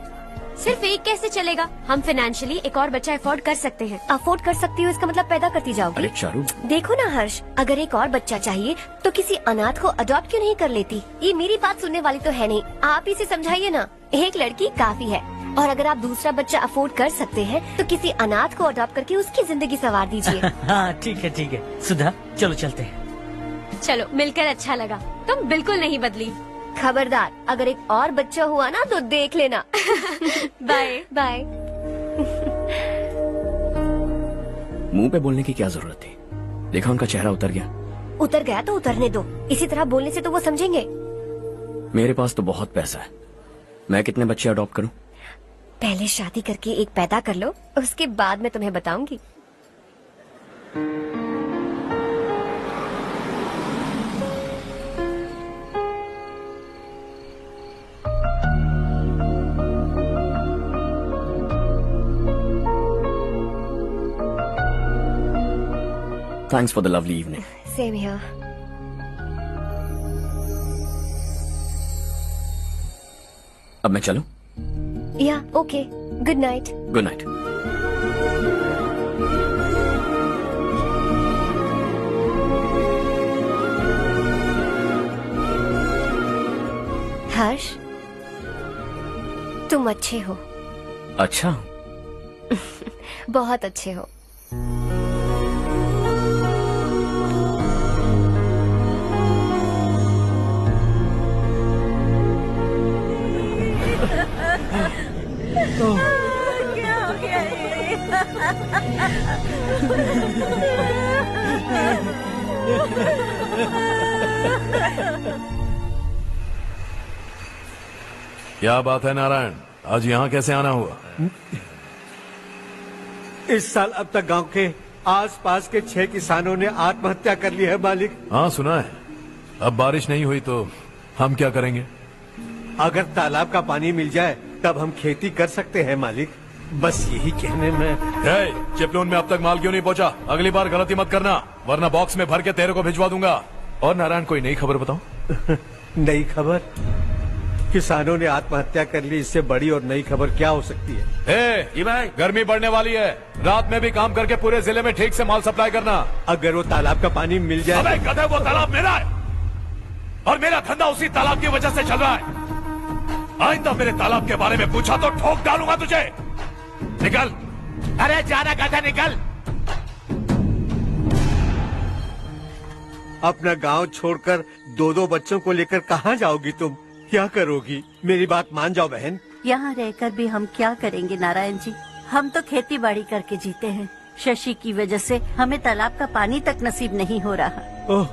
सिर्फ एक कैसे चलेगा? हम फाइनेंशियली एक और बच्चा अफोर्ड कर सकते हैं। अफोर्ड कर सकती हो इसका मतलब पैदा करती जाओगी? अरे चारू, देखो ना हर्ष, अगर एक और बच्चा चाहिए तो किसी अनाथ को अडॉप्ट क्यों नहीं कर लेती? ये मेरी बात सुनने वाली तो है नहीं, आप इसे समझाइए ना। एक लड़की काफी है, और अगर आप दूसरा बच्चा अफोर्ड कर सकते हैं तो किसी अनाथ को अडॉप्ट करके उसकी जिंदगी संवार दीजिए। हाँ ठीक है सुधा, चलो चलते हैं। चलो, मिलकर अच्छा लगा। तुम बिल्कुल नहीं बदली। खबरदार, अगर एक और बच्चा हुआ ना तो देख लेना। Bye bye. मुंह पे बोलने की क्या जरूरत थी? देखा उनका चेहरा उतर गया। उतर गया तो उतरने दो, इसी तरह बोलने से तो वो समझेंगे। मेरे पास तो बहुत पैसा है, मैं कितने बच्चे अडॉप्ट करूं? पहले शादी करके एक पैदा कर लो, उसके बाद मैं तुम्हें बताऊंगी। Thanks for the lovely evening. Same here. अब मैं चलूं? Yeah, okay. Good night. Good night. Harsh, तुम अच्छे हो। अच्छा। बहुत अच्छे हो। क्या हो गया क्या बात है नारायण, आज यहाँ कैसे आना हुआ? इस साल अब तक गांव के आसपास के 6 किसानों ने आत्महत्या कर ली है मालिक। हाँ सुना है। अब बारिश नहीं हुई तो हम क्या करेंगे? अगर तालाब का पानी मिल जाए तब हम खेती कर सकते हैं मालिक। बस यही कहने में। चिपलून में अब तक माल क्यों नहीं पहुंचा? अगली बार गलती मत करना, वरना बॉक्स में भर के तेरे को भिजवा दूंगा। और नारायण, कोई नई खबर बताओ। नई खबर? किसानों ने आत्महत्या कर ली, इससे बड़ी और नई खबर क्या हो सकती है? जी भाई, गर्मी बढ़ने वाली है, रात में भी काम करके पूरे जिले में ठीक से माल सप्लाई करना। अगर वो तालाब का पानी मिल जाए। अबे गधे, वो तालाब मेरा है और मेरा धंधा उसी तालाब की वजह से चल रहा है। आइंदा मेरे तालाब के बारे में पूछा तो ठोक डालूंगा तुझे। निकल। अरे जाना गधा, निकल। अपना गांव छोड़कर 2-2 बच्चों को लेकर कहाँ जाओगी तुम? क्या करोगी? मेरी बात मान जाओ बहन। यहाँ रहकर भी हम क्या करेंगे नारायण जी? हम तो खेती बाड़ी करके जीते हैं। शशि की वजह से हमें तालाब का पानी तक नसीब नहीं हो रहा। ओह,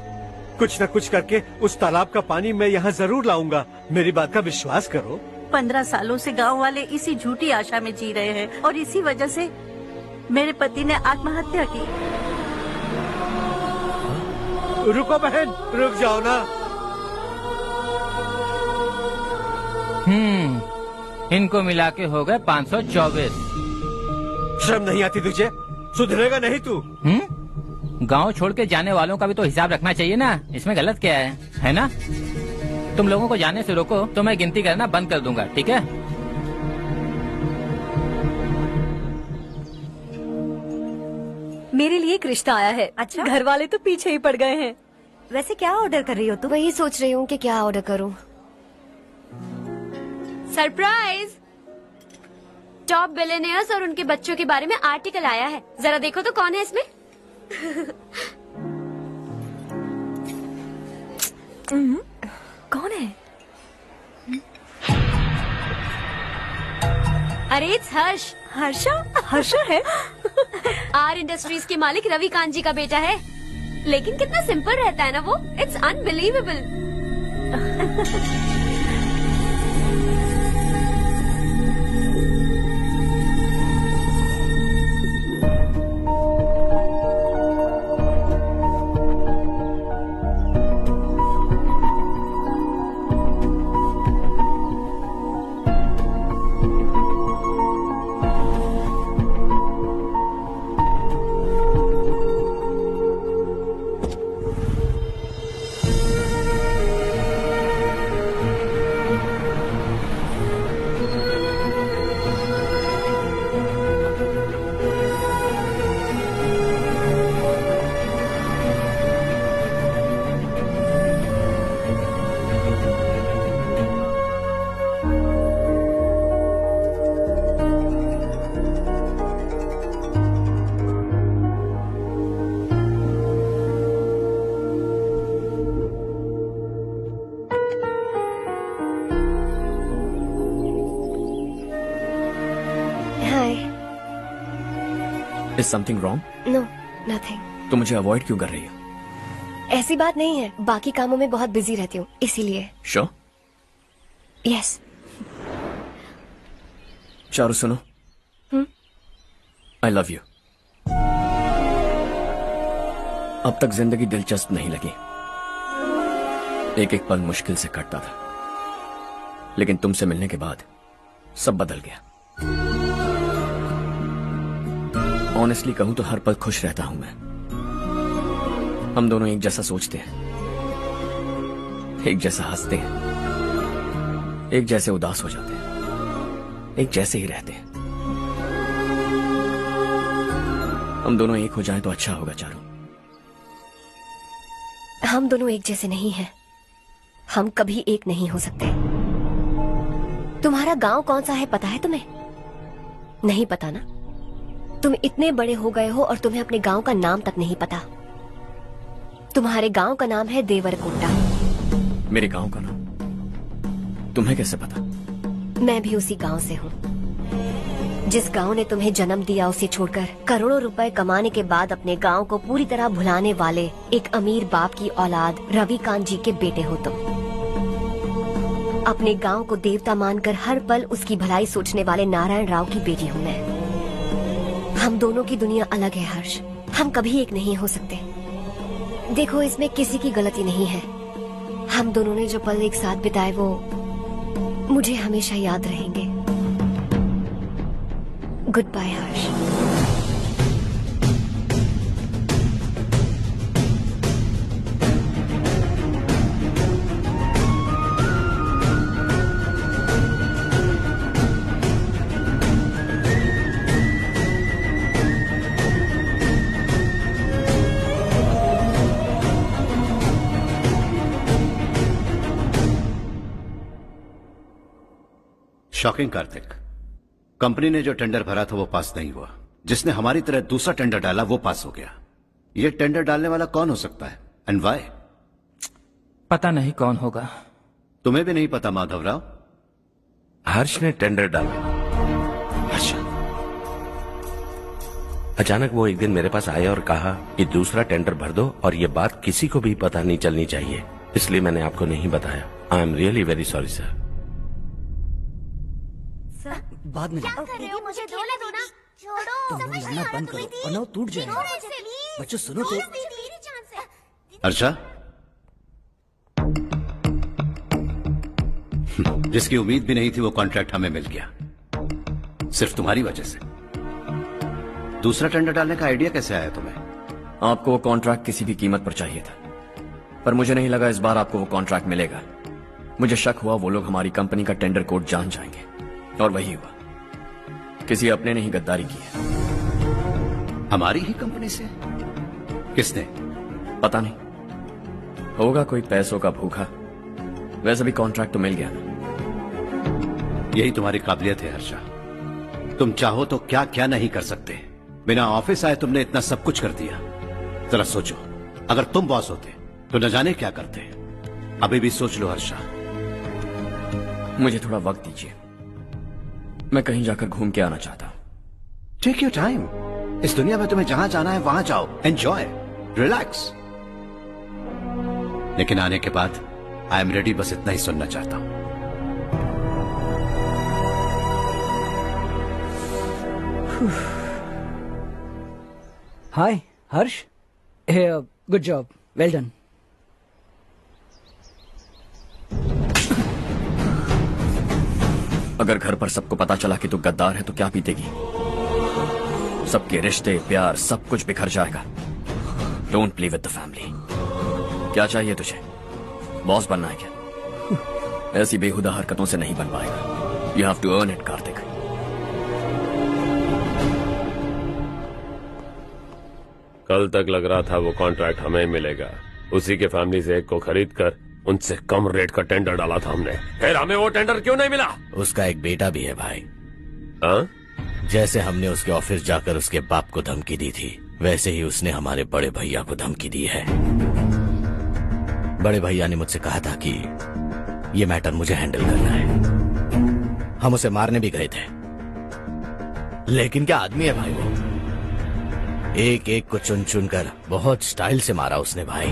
कुछ न कुछ करके उस तालाब का पानी मैं यहाँ जरूर लाऊंगा। मेरी बात का विश्वास करो। 15 सालों से गांव वाले इसी झूठी आशा में जी रहे हैं और इसी वजह से मेरे पति ने आत्महत्या की। रुको बहन, रुक जाओ ना। इनको मिला के हो गए 524। शर्म नहीं आती तुझे? सुधरेगा नहीं तू? गांव छोड़ के जाने वालों का भी तो हिसाब रखना चाहिए ना। इसमें गलत क्या है ना? तुम लोगों को जाने से रोको तो मैं गिनती करना बंद कर दूंगा, ठीक है? मेरे लिए एक रिश्ता आया है। अच्छा, घर वाले तो पीछे ही पड़ गए हैं। वैसे क्या ऑर्डर कर रही हो तुम? वही सोच रही हूँ कि क्या ऑर्डर करूँ। सरप्राइज! टॉप बिलियनियर्स और उनके बच्चों के बारे में आर्टिकल आया है। जरा देखो तो कौन है इसमें। कौन है? अरे इट्स हर्ष। हर्षा है? आर इंडस्ट्रीज के मालिक रवि कांत जी का बेटा है। लेकिन कितना सिंपल रहता है ना वो। It's unbelievable. Is something wrong? No nothing. तो मुझे अवॉइड क्यों कर रही है? ऐसी बात नहीं है, बाकी कामों में बहुत बिजी रहती हूँ इसीलिए। Sure? यस। चारू सुनो। I love you. अब तक जिंदगी दिलचस्प नहीं लगी। एक एक पल मुश्किल से कटता था, लेकिन तुमसे मिलने के बाद सब बदल गया। ऑनेस्टली कहूं तो हर पल खुश रहता हूं मैं। हम दोनों एक जैसा सोचते हैं, एक जैसा हंसते हैं, एक जैसे उदास हो जाते हैं, एक जैसे ही रहते हैं। हम दोनों एक हो जाएं तो अच्छा होगा चारू। हम दोनों एक जैसे नहीं हैं। हम कभी एक नहीं हो सकते। तुम्हारा गांव कौन सा है पता है तुम्हें? नहीं पता ना? तुम इतने बड़े हो गए हो और तुम्हें अपने गांव का नाम तक नहीं पता। तुम्हारे गांव का नाम है देवरकोटा। मेरे गांव का नाम तुम्हें कैसे पता? मैं भी उसी गांव से हूँ। जिस गांव ने तुम्हें जन्म दिया उसे छोड़कर करोड़ों रुपए कमाने के बाद अपने गांव को पूरी तरह भुलाने वाले एक अमीर बाप की औलाद रवि कांत जी के बेटे हो तुम। अपने गांव को देवता मानकर हर पल उसकी भलाई सोचने वाले नारायण राव की बेटी हूँ मैं। हम दोनों की दुनिया अलग है हर्ष। हम कभी एक नहीं हो सकते। देखो इसमें किसी की गलती नहीं है। हम दोनों ने जो पल एक साथ बिताए वो मुझे हमेशा याद रहेंगे। गुड बाय हर्ष। शॉकिंग कार्तिक, कंपनी ने जो टेंडर भरा था वो पास नहीं हुआ। जिसने हमारी तरह दूसरा टेंडर डाला वो पास हो गया। ये टेंडर डालने वाला कौन हो सकता है एंड व्हाई? पता नहीं कौन होगा। तुम्हें भी नहीं पता माधवराव? हर्ष ने टेंडर डाला। अच्छा। अचानक वो एक दिन मेरे पास आया और कहा कि दूसरा टेंडर भर दो और ये बात किसी को भी पता नहीं चलनी चाहिए, इसलिए मैंने आपको नहीं बताया। I am really very sorry sir. बाद में क्या कर रहे हो? मुझे खेलने दो ना। छोड़ो, तुम लोग लड़ना बंद करो वरना वो टूट जाएगा। बच्चों सुनो तो। अर्षा, जिसकी उम्मीद भी नहीं थी वो कॉन्ट्रैक्ट हमें मिल गया, सिर्फ तुम्हारी वजह से। दूसरा टेंडर डालने का आइडिया कैसे आया तुम्हें? आपको वो कॉन्ट्रैक्ट किसी भी कीमत पर चाहिए था, पर मुझे नहीं लगा इस बार आपको वो कॉन्ट्रैक्ट मिलेगा। मुझे शक हुआ वो लोग हमारी कंपनी का टेंडर कोड जान जाएंगे, और वही हुआ। किसी अपने ने ही गद्दारी की है। हमारी ही कंपनी से? किसने? पता नहीं, होगा कोई पैसों का भूखा। वैसे भी कॉन्ट्रैक्ट तो मिल गया ना। यही तुम्हारी काबिलियत है हर्षा, तुम चाहो तो क्या क्या नहीं कर सकते। बिना ऑफिस आए तुमने इतना सब कुछ कर दिया। जरा सोचो, अगर तुम बॉस होते तो न जाने क्या करते। अभी भी सोच लो हर्षा। मुझे थोड़ा वक्त दीजिए, मैं कहीं जाकर घूम के आना चाहता हूं। Take your time. इस दुनिया में तुम्हें जहां जाना है वहां जाओ, एंजॉय, रिलैक्स। लेकिन आने के बाद आई एम रेडी, बस इतना ही सुनना चाहता हूं। हाय हर्ष, गुड जॉब, वेल डन। अगर घर पर सबको पता चला कि तू गद्दार है तो क्या पीतेगी? सबके रिश्ते, प्यार, सब कुछ बिखर जाएगा। Don't play with the family. क्या चाहिए तुझे? बॉस बनना है क्या? ऐसी बेहुदा हरकतों से नहीं बन पाएगा। You have to earn it Kartik. कल तक लग रहा था वो कॉन्ट्रैक्ट हमें मिलेगा, उसी के फैमिली से एक को खरीद कर उनसे कम रेट का टेंडर डाला था हमने। फिर हमें वो टेंडर क्यों नहीं मिला? उसका एक बेटा भी है भाई। हाँ? जैसे हमने उसके ऑफिस जाकर उसके बाप को धमकी दी थी, वैसे ही उसने हमारे बड़े भैया को धमकी दी है। बड़े भैया ने मुझसे कहा था कि ये मैटर मुझे हैंडल करना है। हम उसे मारने भी गए थे, लेकिन क्या आदमी है भाई वो। एक एक को चुन चुन कर बहुत स्टाइल से मारा उसने भाई,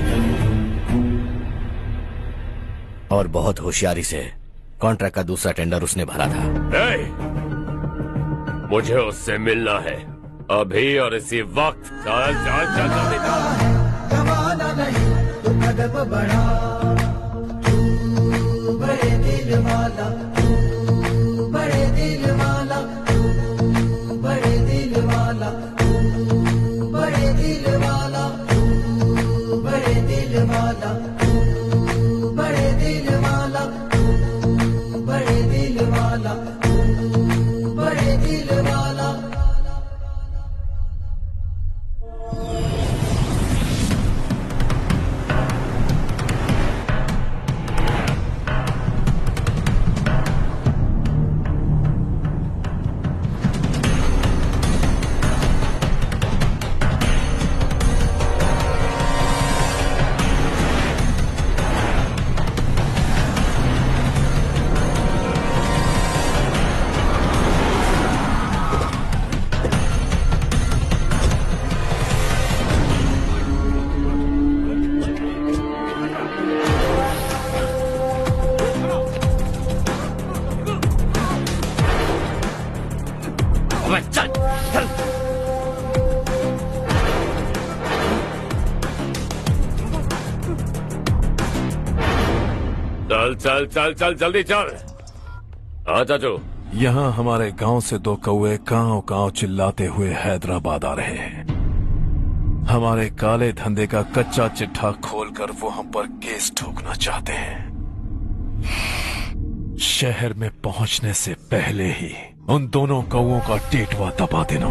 और बहुत होशियारी से कॉन्ट्रैक्ट का दूसरा टेंडर उसने भरा था। मुझे उससे मिलना है अभी और इसी वक्त। चल चल चल जल्दी चल। जमाना नहीं तो कदम बढ़ा, तू बड़े दिल वाला, तू बड़े दिल वाला, तू बड़े दिल वाला, तू बड़े दिल वाला, तू बड़े दिल वाला, तू बड़े दिल वाला, तू बड़े दिल वाला, तू बड़े दिल वाला। चल चल चल चल जल्दी चल। हाँ चाचू। यहाँ हमारे गांव से दो कौवे कांव कांव चिल्लाते हुए हैदराबाद आ रहे हैं। हमारे काले धंधे का कच्चा चिट्ठा खोलकर वो हम पर केस ठोकना चाहते हैं। शहर में पहुंचने से पहले ही उन दोनों कौवों का टेटवा दबा देना।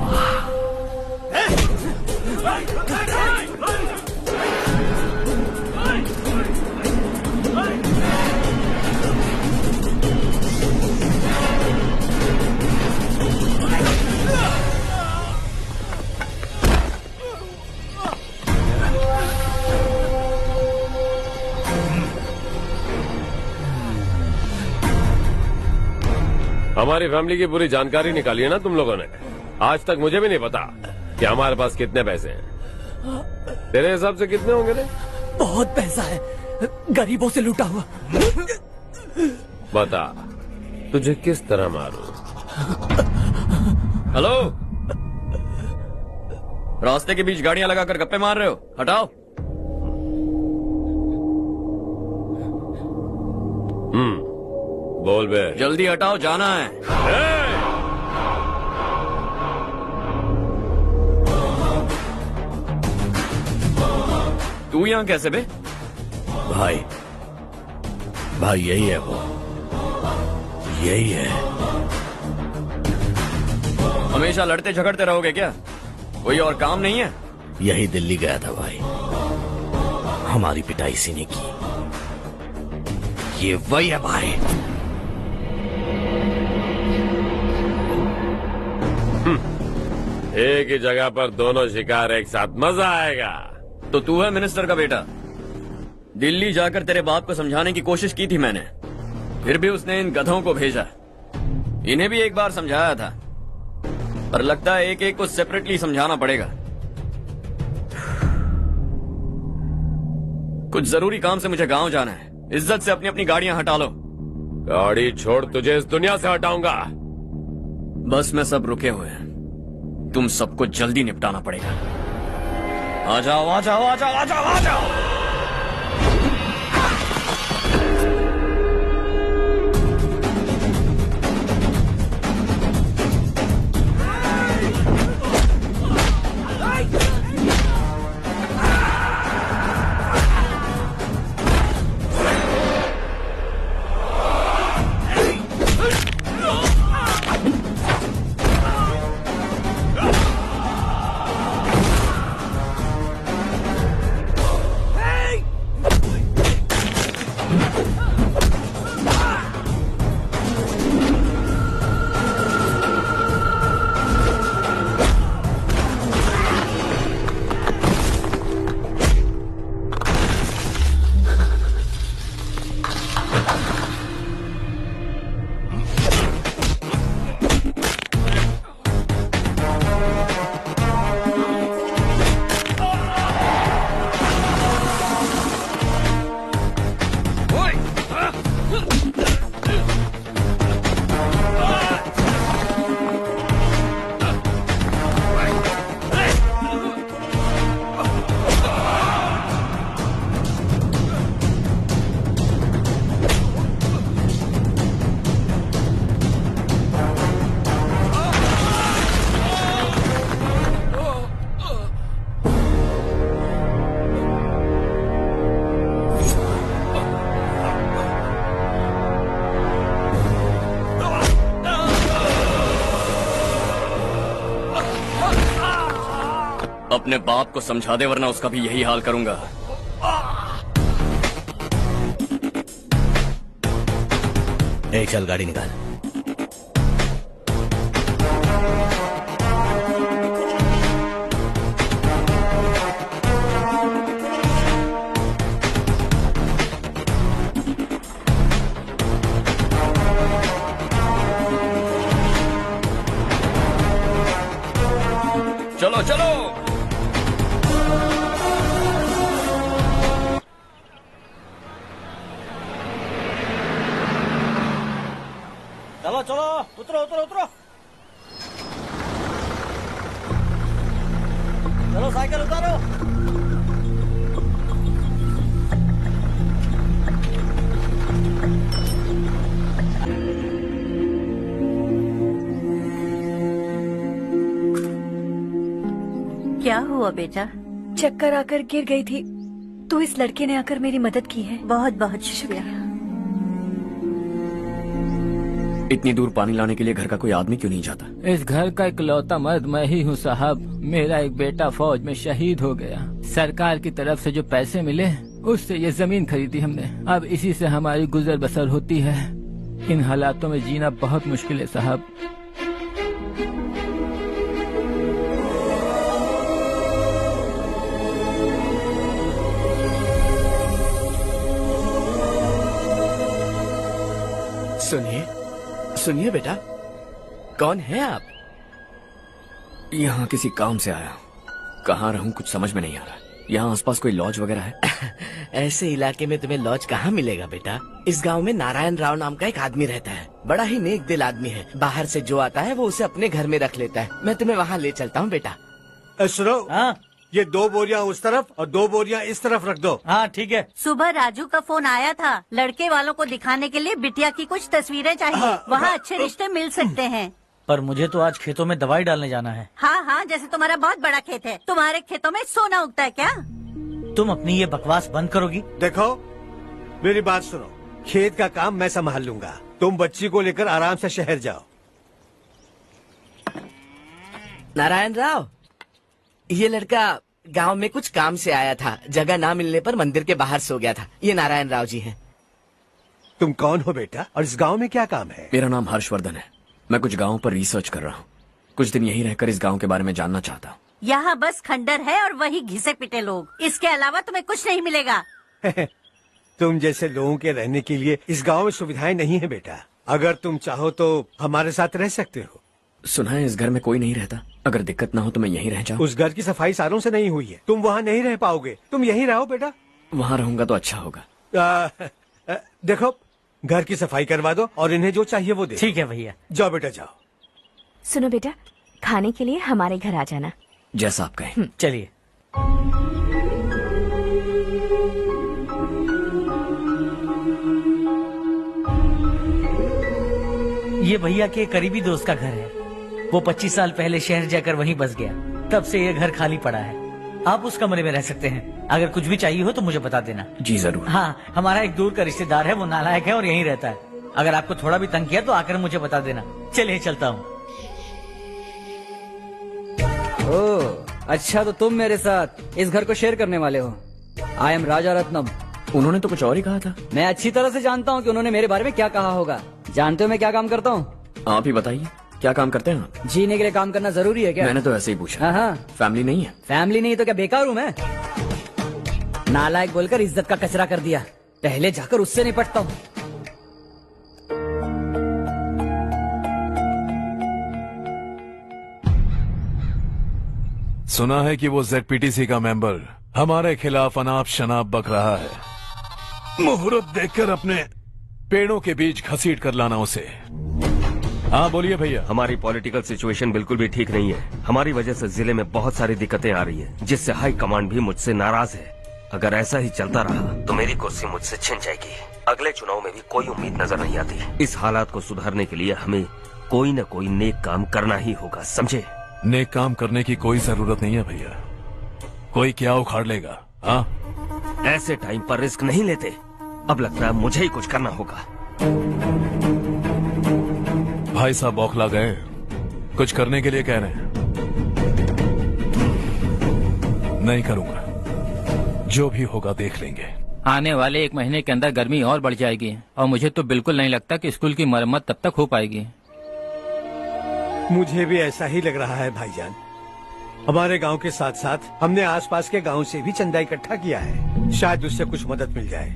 हमारी फैमिली की पूरी जानकारी निकाली है ना तुम लोगों ने। आज तक मुझे भी नहीं पता कि हमारे पास कितने पैसे हैं। तेरे हिसाब से कितने होंगे रे? बहुत पैसा है, गरीबों से लूटा हुआ। बता तुझे किस तरह मारूं? हेलो, रास्ते के बीच गाड़ियां लगाकर गप्पे मार रहे हो? हटाओ। बोल बे। जल्दी हटाओ, जाना है। तू यहाँ कैसे बे? भाई यही है वो, यही है। हमेशा लड़ते झगड़ते रहोगे क्या? कोई और काम नहीं है? यही दिल्ली गया था भाई, हमारी पिटाई इसी ने की। ये वही है भाई। एक ही जगह पर दोनों शिकार एक साथ, मजा आएगा। तो तू है मिनिस्टर का बेटा? दिल्ली जाकर तेरे बाप को समझाने की कोशिश की थी मैंने, फिर भी उसने इन गधों को भेजा। इन्हें भी एक बार समझाया था, पर लगता है एक एक को सेपरेटली समझाना पड़ेगा। कुछ जरूरी काम से मुझे गांव जाना है। इज्जत से अपनी अपनी गाड़ियां हटा लो। गाड़ी छोड़, तुझे इस दुनिया से हटाऊंगा। बस में सब रुके हुए हैं, तुम सबको जल्दी निपटाना पड़ेगा। आ जाओ आ जाओ आ जाओ आ जाओ आ जाओ। अपने बाप को समझा दे, वरना उसका भी यही हाल करूंगा। एक चल गाड़ी निकाल। चलो चलो। चलो चलो, उतरो उतरो उतरो। चलो साइकिल उतारो। क्या हुआ बेटा? चक्कर आकर गिर गई थी, तो इस लड़के ने आकर मेरी मदद की है। बहुत बहुत शुक्रिया। इतनी दूर पानी लाने के लिए घर का कोई आदमी क्यों नहीं जाता? इस घर का इकलौता मर्द मैं ही हूँ साहब। मेरा एक बेटा फौज में शहीद हो गया। सरकार की तरफ से जो पैसे मिले उससे ये जमीन खरीदी हमने। अब इसी से हमारी गुजर बसर होती है। इन हालातों में जीना बहुत मुश्किल है साहब। सुनिए सुनिए बेटा, कौन है आप? यहाँ किसी काम से आया। कहाँ रहूं कुछ समझ में नहीं आ रहा। यहाँ आसपास कोई लॉज वगैरह है? ऐसे इलाके में तुम्हें लॉज कहाँ मिलेगा बेटा। इस गांव में नारायण राव नाम का एक आदमी रहता है। बड़ा ही नेक दिल आदमी है। बाहर से जो आता है वो उसे अपने घर में रख लेता है। मैं तुम्हें वहाँ ले चलता हूँ बेटा। सुनो, ये 2 बोरियां उस तरफ और 2 बोरियां इस तरफ रख दो। हाँ ठीक है। सुबह राजू का फोन आया था, लड़के वालों को दिखाने के लिए बिटिया की कुछ तस्वीरें चाहिए। वहाँ अच्छे रिश्ते मिल सकते हैं। पर मुझे तो आज खेतों में दवाई डालने जाना है। हाँ हाँ, जैसे तुम्हारा बहुत बड़ा खेत है, तुम्हारे खेतों में सोना उगता है क्या? तुम अपनी ये बकवास बंद करोगी? देखो मेरी बात सुनो, खेत का काम मैं संभाल लूंगा, तुम बच्ची को लेकर आराम से शहर जाओ। नारायण राव, ये लड़का गांव में कुछ काम से आया था, जगह ना मिलने पर मंदिर के बाहर सो गया था। ये नारायण राव जी हैं। तुम कौन हो बेटा और इस गांव में क्या काम है? मेरा नाम हर्षवर्धन है। मैं कुछ गाँव पर रिसर्च कर रहा हूँ। कुछ दिन यहीं रहकर इस गाँव के बारे में जानना चाहता हूँ। यहाँ बस खंडर है और वही घिसे पिटे लोग, इसके अलावा तुम्हें कुछ नहीं मिलेगा। तुम जैसे लोगों के रहने के लिए इस गांव में सुविधाएं नहीं है बेटा। अगर तुम चाहो तो हमारे साथ रह सकते हो। सुना है इस घर में कोई नहीं रहता, अगर दिक्कत ना हो तो मैं यहीं रह जाऊँ। उस घर की सफाई सालों से नहीं हुई है, तुम वहाँ नहीं रह पाओगे, तुम यहीं रहो बेटा। वहाँ रहूंगा तो अच्छा होगा। देखो घर की सफाई करवा दो और इन्हें जो चाहिए वो दे। ठीक है भैया। जाओ बेटा जाओ। सुनो बेटा, खाने के लिए हमारे घर आ जाना। जैसा आप कहें। चलिए। ये भैया के करीबी दोस्त का घर है। वो 25 साल पहले शहर जाकर वहीं बस गया, तब से ये घर खाली पड़ा है। आप उस कमरे में रह सकते हैं। अगर कुछ भी चाहिए हो तो मुझे बता देना। जी जरूर। हाँ, हमारा एक दूर का रिश्तेदार है, वो नालायक है और यहीं रहता है। अगर आपको थोड़ा भी तंग किया तो आकर मुझे बता देना। चलिए चलता हूँ। ओह अच्छा, तो तुम मेरे साथ इस घर को शेयर करने वाले हो। आई एम राजा रत्नम। उन्होंने तो कुछ और ही कहा था। मैं अच्छी तरह से जानता हूँ कि उन्होंने मेरे बारे में क्या कहा होगा। जानते हो मैं क्या काम करता हूँ? आप ही बताइए, क्या काम करते हैं आप? जीने के लिए काम करना जरूरी है क्या? मैंने तो ऐसे ही पूछा। हाँ हाँ। फैमिली नहीं है? फैमिली नहीं तो क्या बेकार हूँ मैं? नालायक बोलकर इज्जत का कचरा कर दिया, पहले जाकर उससे निपटता हूँ। सुना है कि वो ZPTC का मेंबर हमारे खिलाफ अनाप शनाप बक रहा है। मुहूर्त देखकर अपने पेड़ों के बीच घसीट कर लाना उसे। हाँ बोलिए भैया। हमारी पॉलिटिकल सिचुएशन बिल्कुल भी ठीक नहीं है। हमारी वजह से जिले में बहुत सारी दिक्कतें आ रही हैं, जिससे हाई कमांड भी मुझसे नाराज है। अगर ऐसा ही चलता रहा तो मेरी कुर्सी मुझसे छिन जाएगी। अगले चुनाव में भी कोई उम्मीद नजर नहीं आती। इस हालात को सुधारने के लिए हमें कोई न कोई नेक काम करना ही होगा, समझे? नेक काम करने की कोई जरूरत नहीं है भैया, कोई क्या उखाड़ लेगा। हाँ, ऐसे टाइम पर रिस्क नहीं लेते। अब लगता है मुझे ही कुछ करना होगा। भाई साहब बौखला गए, कुछ करने के लिए कह रहे हैं। नहीं करूंगा, जो भी होगा देख लेंगे। आने वाले 1 महीने के अंदर गर्मी और बढ़ जाएगी और मुझे तो बिल्कुल नहीं लगता कि स्कूल की मरम्मत तब तक हो पाएगी। मुझे भी ऐसा ही लग रहा है भाईजान। हमारे गांव के साथ साथ हमने आसपास के गांव से भी चंदा इकट्ठा किया है, शायद उससे कुछ मदद मिल जाए।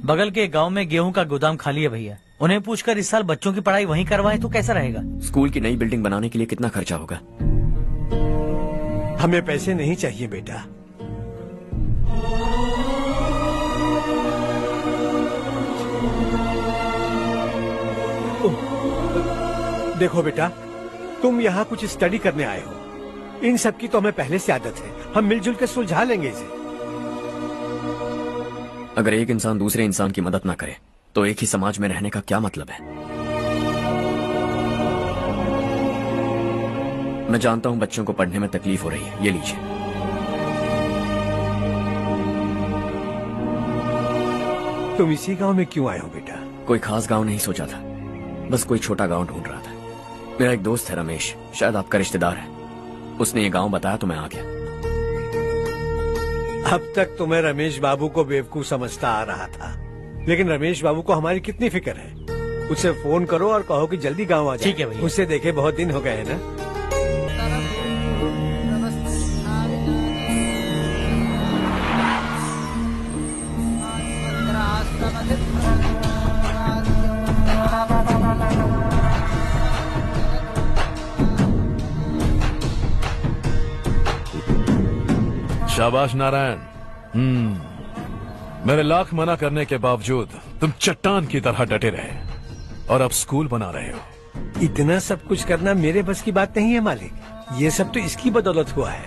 बगल के गांव में गेहूं का गोदाम खाली है भैया, उन्हें पूछकर इस साल बच्चों की पढ़ाई वहीं करवाएं तो कैसा रहेगा? स्कूल की नई बिल्डिंग बनाने के लिए कितना खर्चा होगा? हमें पैसे नहीं चाहिए बेटा। देखो बेटा, तुम यहाँ कुछ स्टडी करने आए हो, इन सब की तो हमें पहले से आदत है। हम मिलजुल कर सुलझा लेंगे इसे। अगर एक इंसान दूसरे इंसान की मदद ना करे तो एक ही समाज में रहने का क्या मतलब है? मैं जानता हूं बच्चों को पढ़ने में तकलीफ हो रही है, ये लीजिए। तुम इसी गांव में क्यों आए हो बेटा? कोई खास गांव नहीं सोचा था, बस कोई छोटा गांव ढूंढ रहा था। मेरा एक दोस्त है रमेश, शायद आपका रिश्तेदार है, उसने ये गांव बताया तो मैं आ गया। अब तक तुम्हें रमेश बाबू को बेवकूफ समझता आ रहा था, लेकिन रमेश बाबू को हमारी कितनी फिक्र है। उसे फोन करो और कहो कि जल्दी गांव आ जाए। ठीक है भैया। उसे देखे बहुत दिन हो गए हैं ना। शाबाश नारायण। मेरे लाख मना करने के बावजूद तुम चट्टान की तरह डटे रहे और अब स्कूल बना रहे हो। इतना सब कुछ करना मेरे बस की बात नहीं है मालिक, ये सब तो इसकी बदौलत हुआ है।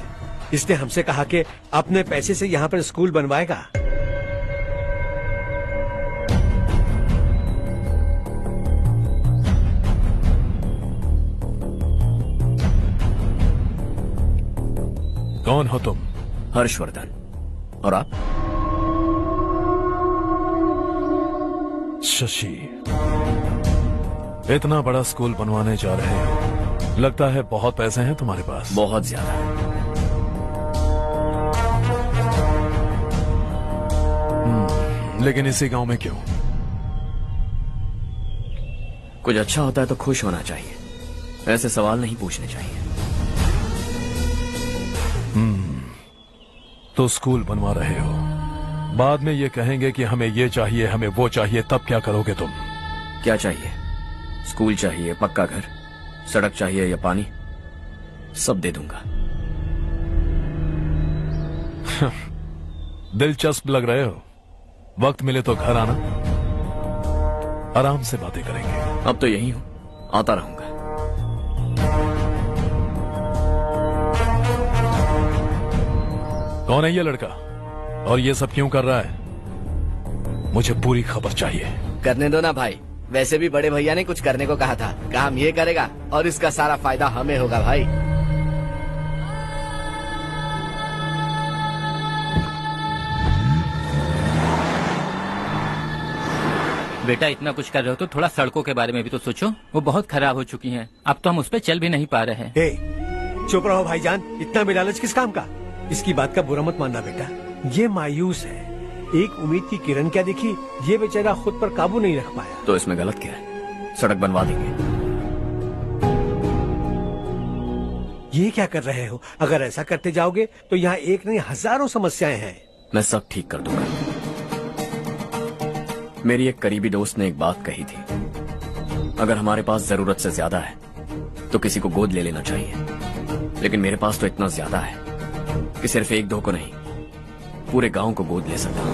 इसने हमसे कहा कि अपने पैसे से यहाँ पर स्कूल बनवाएगा। कौन हो तुम? हर्षवर्धन। और आप? शशि। इतना बड़ा स्कूल बनवाने जा रहे हो, लगता है बहुत पैसे हैं तुम्हारे पास। बहुत ज्यादा। लेकिन इसी गांव में क्यों? कुछ अच्छा होता है तो खुश होना चाहिए, ऐसे सवाल नहीं पूछने चाहिए। तो स्कूल बनवा रहे हो, बाद में ये कहेंगे कि हमें ये चाहिए, हमें वो चाहिए, तब क्या करोगे तुम? क्या चाहिए? स्कूल चाहिए, पक्का घर, सड़क चाहिए या पानी, सब दे दूंगा। दिलचस्प लग रहे हो। वक्त मिले तो घर आना, आराम से बातें करेंगे। अब तो यही हूं, आता रहूंगा। कौन है ये लड़का और ये सब क्यों कर रहा है? मुझे पूरी खबर चाहिए। करने दो ना भाई, वैसे भी बड़े भैया ने कुछ करने को कहा था, काम ये करेगा और इसका सारा फायदा हमें होगा भाई। बेटा इतना कुछ कर रहे हो तो थोड़ा सड़कों के बारे में भी तो सोचो, वो बहुत खराब हो चुकी हैं। अब तो हम उस पर चल भी नहीं पा रहे हैं। चुप रहो भाईजान, इतना भी लालच किस काम का? इसकी बात का बुरा मत मानना बेटा, ये मायूस है। एक उम्मीद की किरण क्या दिखी, ये बेचारा खुद पर काबू नहीं रख पाया। तो इसमें गलत क्या है? सड़क बनवा देंगे। ये क्या कर रहे हो? अगर ऐसा करते जाओगे तो यहाँ एक नहीं हजारों समस्याएं हैं। मैं सब ठीक कर दूंगा। मेरी एक करीबी दोस्त ने एक बात कही थी, अगर हमारे पास जरूरत से ज्यादा है तो किसी को गोद ले लेना चाहिए। लेकिन मेरे पास तो इतना ज्यादा है कि सिर्फ एक दो को नहीं, पूरे गांव को गोद ले सकता हूं।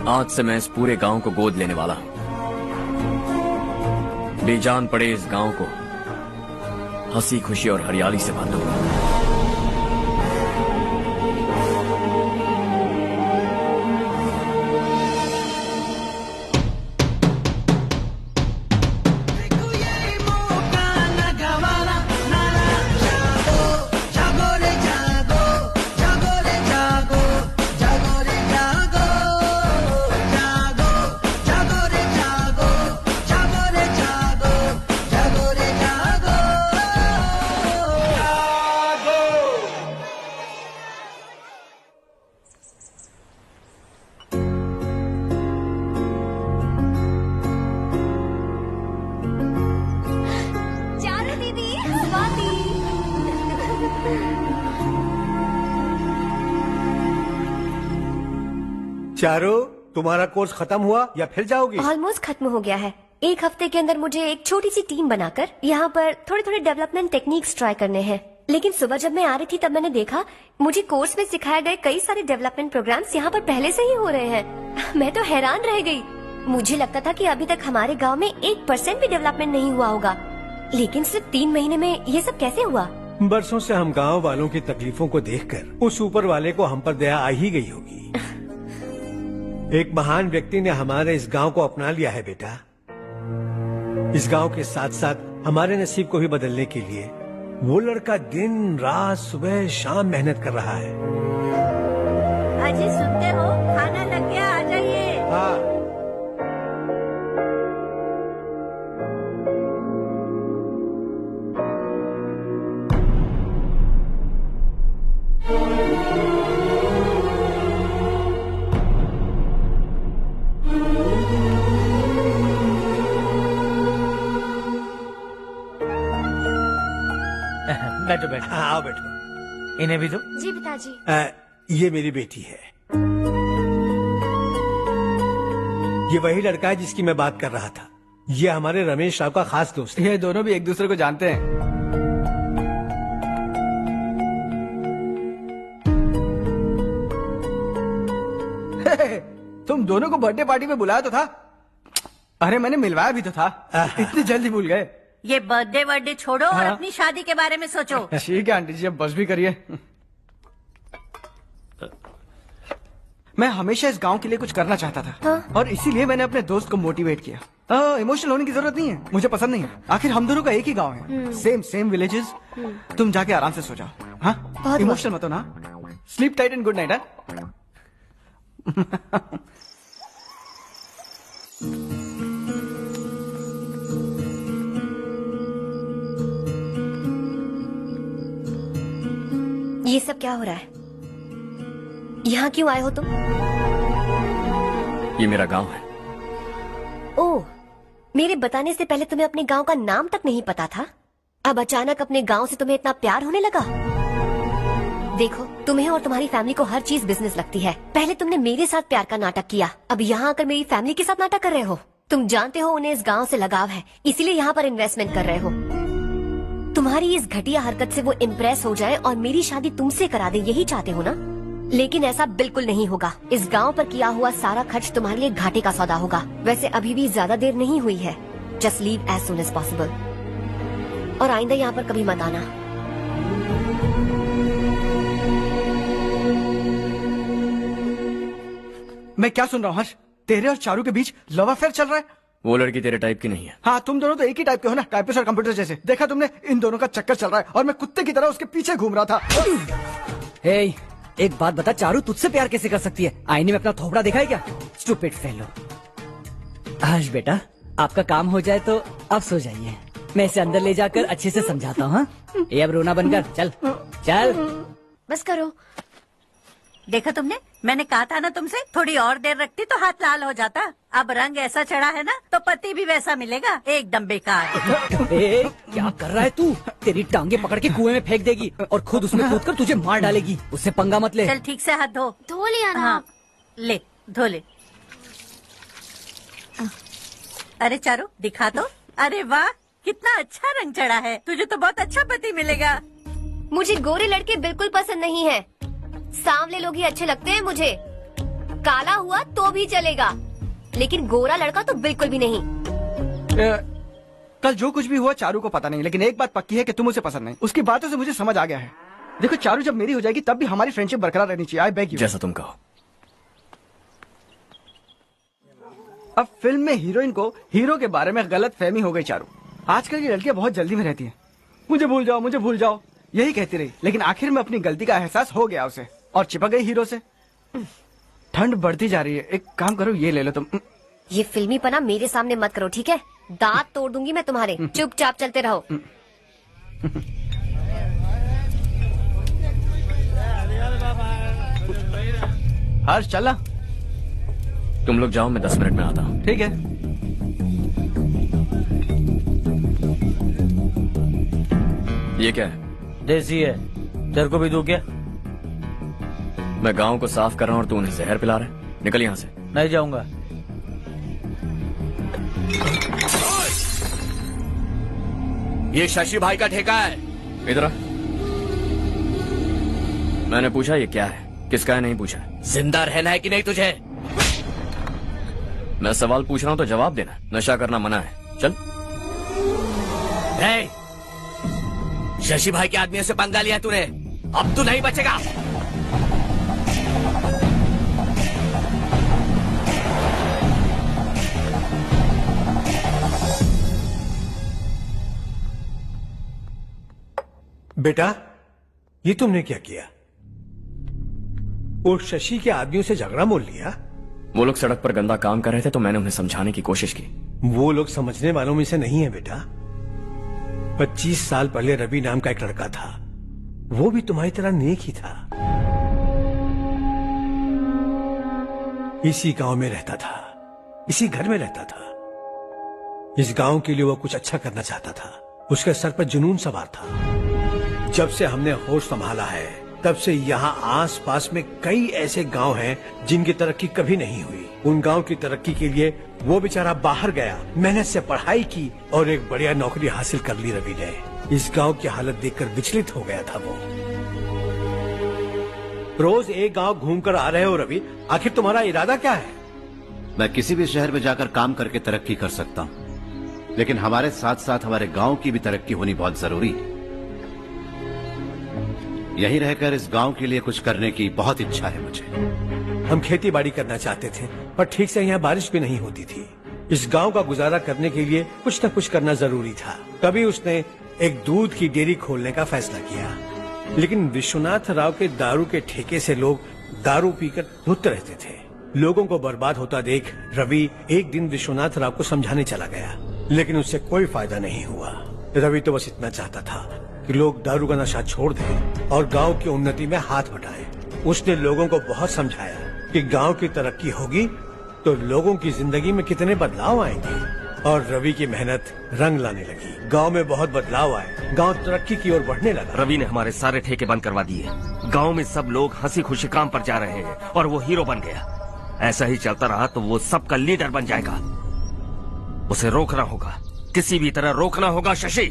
आज से मैं इस पूरे गांव को गोद लेने वाला हूं। बेजान पड़े इस गांव को हंसी खुशी और हरियाली से बांधूंगा। चारो, तुम्हारा कोर्स खत्म हुआ या फिर जाओगी? ऑलमोस्ट खत्म हो गया है। एक हफ्ते के अंदर मुझे एक छोटी सी टीम बनाकर यहाँ पर थोड़े थोड़े डेवलपमेंट टेक्निक्स ट्राई करने हैं। लेकिन सुबह जब मैं आ रही थी तब मैंने देखा मुझे कोर्स में सिखाए गए कई सारे डेवलपमेंट प्रोग्राम्स यहाँ पर पहले से ही हो रहे हैं। मैं तो हैरान रह गई। मुझे लगता था कि अभी तक हमारे गाँव में 1% भी डेवलपमेंट नहीं हुआ होगा, लेकिन सिर्फ 3 महीने में ये सब कैसे हुआ? बरसों से हम गांव वालों की तकलीफों को देखकर उस ऊपर वाले को हम पर दया आ ही गई होगी। एक महान व्यक्ति ने हमारे इस गांव को अपना लिया है बेटा। इस गांव के साथ साथ हमारे नसीब को भी बदलने के लिए वो लड़का दिन रात सुबह शाम मेहनत कर रहा है। अजी सुनते हो, खाना लग गया, आ जाइए। हाँ। बैठो बैठो। आओ बैठो। इन्हें भी दो। जी पिताजी। ये मेरी बेटी है। ये वही लड़का है जिसकी मैं बात कर रहा था। ये हमारे रमेश राव का खास दोस्त है। ये दोनों भी एक दूसरे को जानते हैं। तुम दोनों को बर्थडे पार्टी में बुलाया तो था, अरे मैंने मिलवाया भी तो था, इतनी जल्दी भूल गए। ये बर्थडे छोड़ो और अपनी शादी के बारे में सोचो। ठीक है आंटी जी, अब बस भी करिए। मैं हमेशा इस गांव के लिए कुछ करना चाहता था और इसीलिए मैंने अपने दोस्त को मोटिवेट किया। इमोशनल होने की जरूरत नहीं है, मुझे पसंद नहीं है। आखिर हम दोनों का एक ही गांव है, सेम विलेजेस। तुम जाके आराम से सो जाओ। हाँ, इमोशनल मत हो ना। Sleep tight and good night. ये सब क्या हो रहा है? यहाँ क्यों आए हो तुम? ये मेरा गांव है। ओह, मेरे बताने से पहले तुम्हें अपने गांव का नाम तक नहीं पता था? अब अचानक अपने गांव से तुम्हें इतना प्यार होने लगा? देखो, तुम्हें और तुम्हारी फैमिली को हर चीज बिजनेस लगती है। पहले तुमने मेरे साथ प्यार का नाटक किया, अब यहाँ आकर मेरी फैमिली के साथ नाटक कर रहे हो। तुम जानते हो उन्हें इस गांव से लगाव है, इसीलिए यहाँ पर इन्वेस्टमेंट कर रहे हो। तुम्हारी इस घटिया हरकत से वो इम्प्रेस हो जाए और मेरी शादी तुमसे करा दे, यही चाहते हो ना? लेकिन ऐसा बिल्कुल नहीं होगा। इस गांव पर किया हुआ सारा खर्च तुम्हारे लिए घाटे का सौदा होगा। वैसे अभी भी ज्यादा देर नहीं हुई है। Just leave as soon as possible और आइंदा यहाँ पर कभी मत आना। मैं क्या सुन रहा हूँ हर्ष? तेरे और चारू के बीच लव अफेयर चल रहा है? वो लड़की तेरे टाइप की नहीं है। हाँ, तुम दोनों तो एक ही टाइप के हो ना, टाइपिस्ट और कंप्यूटर जैसे। देखा तुमने, इन दोनों का चक्कर चल रहा है और मैं कुत्ते की तरह उसके पीछे घूम रहा था। हे, एक बात बता, चारू तुझसे प्यार कैसे कर सकती है? आईने में अपना थोपड़ा दिखाई क्या? Stupid fellow. हर्ष बेटा, आपका काम हो जाए तो अब सो जाइए। मैं इसे अंदर ले जाकर अच्छे से समझाता हूँ। ये अब रोना बनकर चल चल। बस करो। देखा तुमने, मैंने कहा था ना तुमसे, थोड़ी और देर रखती तो हाथ लाल हो जाता। अब रंग ऐसा चढ़ा है ना तो पति भी वैसा मिलेगा, एकदम बेकार। ए, क्या कर रहा है तू? तेरी टांगे पकड़ के कुएं में फेंक देगी और खुद उसमें कूदकर तुझे मार डालेगी। उससे पंगा मत ले। चल ठीक से हाथ धो। धो लिया ना? हाँ, ले धो ले। अरे चारू दिखा तो। अरे वाह, कितना अच्छा रंग चढ़ा है। तुझे तो बहुत अच्छा पति मिलेगा। मुझे गोरे लड़के बिल्कुल पसंद नहीं है। सांवले लोग ही अच्छे लगते हैं मुझे। काला हुआ तो भी चलेगा, लेकिन गोरा लड़का तो बिल्कुल भी नहीं। कल जो कुछ भी हुआ चारू को पता नहीं, लेकिन एक बात पक्की है कि तुम उसे पसंद नहीं। उसकी बातों से मुझे समझ आ गया है। देखो चारू जब मेरी हो जाएगी तब भी हमारी फ्रेंडशिप बरकरार रहनी चाहिए। I beg you. जैसा तुम कहो। अब फिल्म में हीरोइन को हीरो के बारे में गलत फहमी हो गई चारू। आजकल की लड़कियां बहुत जल्दी में रहती हैं। मुझे भूल जाओ, मुझे भूल जाओ, यही कहती रही। लेकिन आखिर में अपनी गलती का एहसास हो गया उसे और चिपक गई हीरो से। ठंड बढ़ती जा रही है, एक काम करो, ये ले लो तुम। ये फिल्मी पना मेरे सामने मत करो, ठीक है? दांत तोड़ दूंगी मैं तुम्हारे। चुपचाप चलते रहो। हर्ष चला। तुम लोग जाओ, मैं 10 मिनट में आता हूँ। ठीक है। ये क्या है? देसी है। तेरे को भी दूं क्या? मैं गांव को साफ कर रहा हूँ और तू उन्हें जहर पिला रहा है। निकल यहाँ से। नहीं जाऊंगा। ये शशि भाई का ठेका है। इधर आ। मैंने पूछा ये क्या है, किसका है नहीं पूछा। जिंदा रहना है कि नहीं तुझे? मैं सवाल पूछ रहा हूँ तो जवाब देना। नशा करना मना है। चल। शशि भाई के आदमियों से पंगा लिया तूने, अब तू नहीं बचेगा। बेटा, ये तुमने क्या किया? वो शशि के आदमियों से झगड़ा मोल लिया? वो लोग सड़क पर गंदा काम कर रहे थे तो मैंने उन्हें समझाने की कोशिश की। वो लोग समझने वालों में से नहीं है बेटा। 25 साल पहले रवि नाम का एक लड़का था, वो भी तुम्हारी तरह नेक ही था। इसी गांव में रहता था, इसी घर में रहता था। इस गांव के लिए वो कुछ अच्छा करना चाहता था। उसके सर पर जुनून सवार था। जब से हमने होश संभाला है तब से यहाँ आस पास में कई ऐसे गांव हैं जिनकी तरक्की कभी नहीं हुई। उन गांव की तरक्की के लिए वो बेचारा बाहर गया, मेहनत से पढ़ाई की और एक बढ़िया नौकरी हासिल कर ली रवि ने। इस गांव की हालत देखकर विचलित हो गया था वो। रोज एक गांव घूमकर आ रहे हो रवि, आखिर तुम्हारा इरादा क्या है? मैं किसी भी शहर में जाकर काम करके तरक्की कर सकता हूं, लेकिन हमारे साथ साथ हमारे गांव की भी तरक्की होनी बहुत जरूरी है। यहीं रहकर इस गांव के लिए कुछ करने की बहुत इच्छा है मुझे। हम खेती बाड़ी करना चाहते थे, पर ठीक से यहाँ बारिश भी नहीं होती थी। इस गांव का गुजारा करने के लिए कुछ न कुछ करना जरूरी था। तभी उसने एक दूध की डेयरी खोलने का फैसला किया। लेकिन विश्वनाथ राव के दारू के ठेके से लोग दारू पीकर धुत रहते थे। लोगों को बर्बाद होता देख रवि एक दिन विश्वनाथ राव को समझाने चला गया, लेकिन उससे कोई फायदा नहीं हुआ। रवि तो बस इतना चाहता था कि लोग दारू का नशा छोड़ दें और गांव की उन्नति में हाथ बटाएं। उसने लोगों को बहुत समझाया कि गांव की तरक्की होगी तो लोगों की जिंदगी में कितने बदलाव आएंगे, और रवि की मेहनत रंग लाने लगी। गांव में बहुत बदलाव आए, गांव तरक्की की ओर बढ़ने लगा। रवि ने हमारे सारे ठेके बंद करवा दिए। गांव में सब लोग हंसी खुशी काम पर जा रहे हैं और वो हीरो बन गया। ऐसा ही चलता रहा तो वो सबका लीडर बन जाएगा। उसे रोकना होगा, किसी भी तरह रोकना होगा शशि।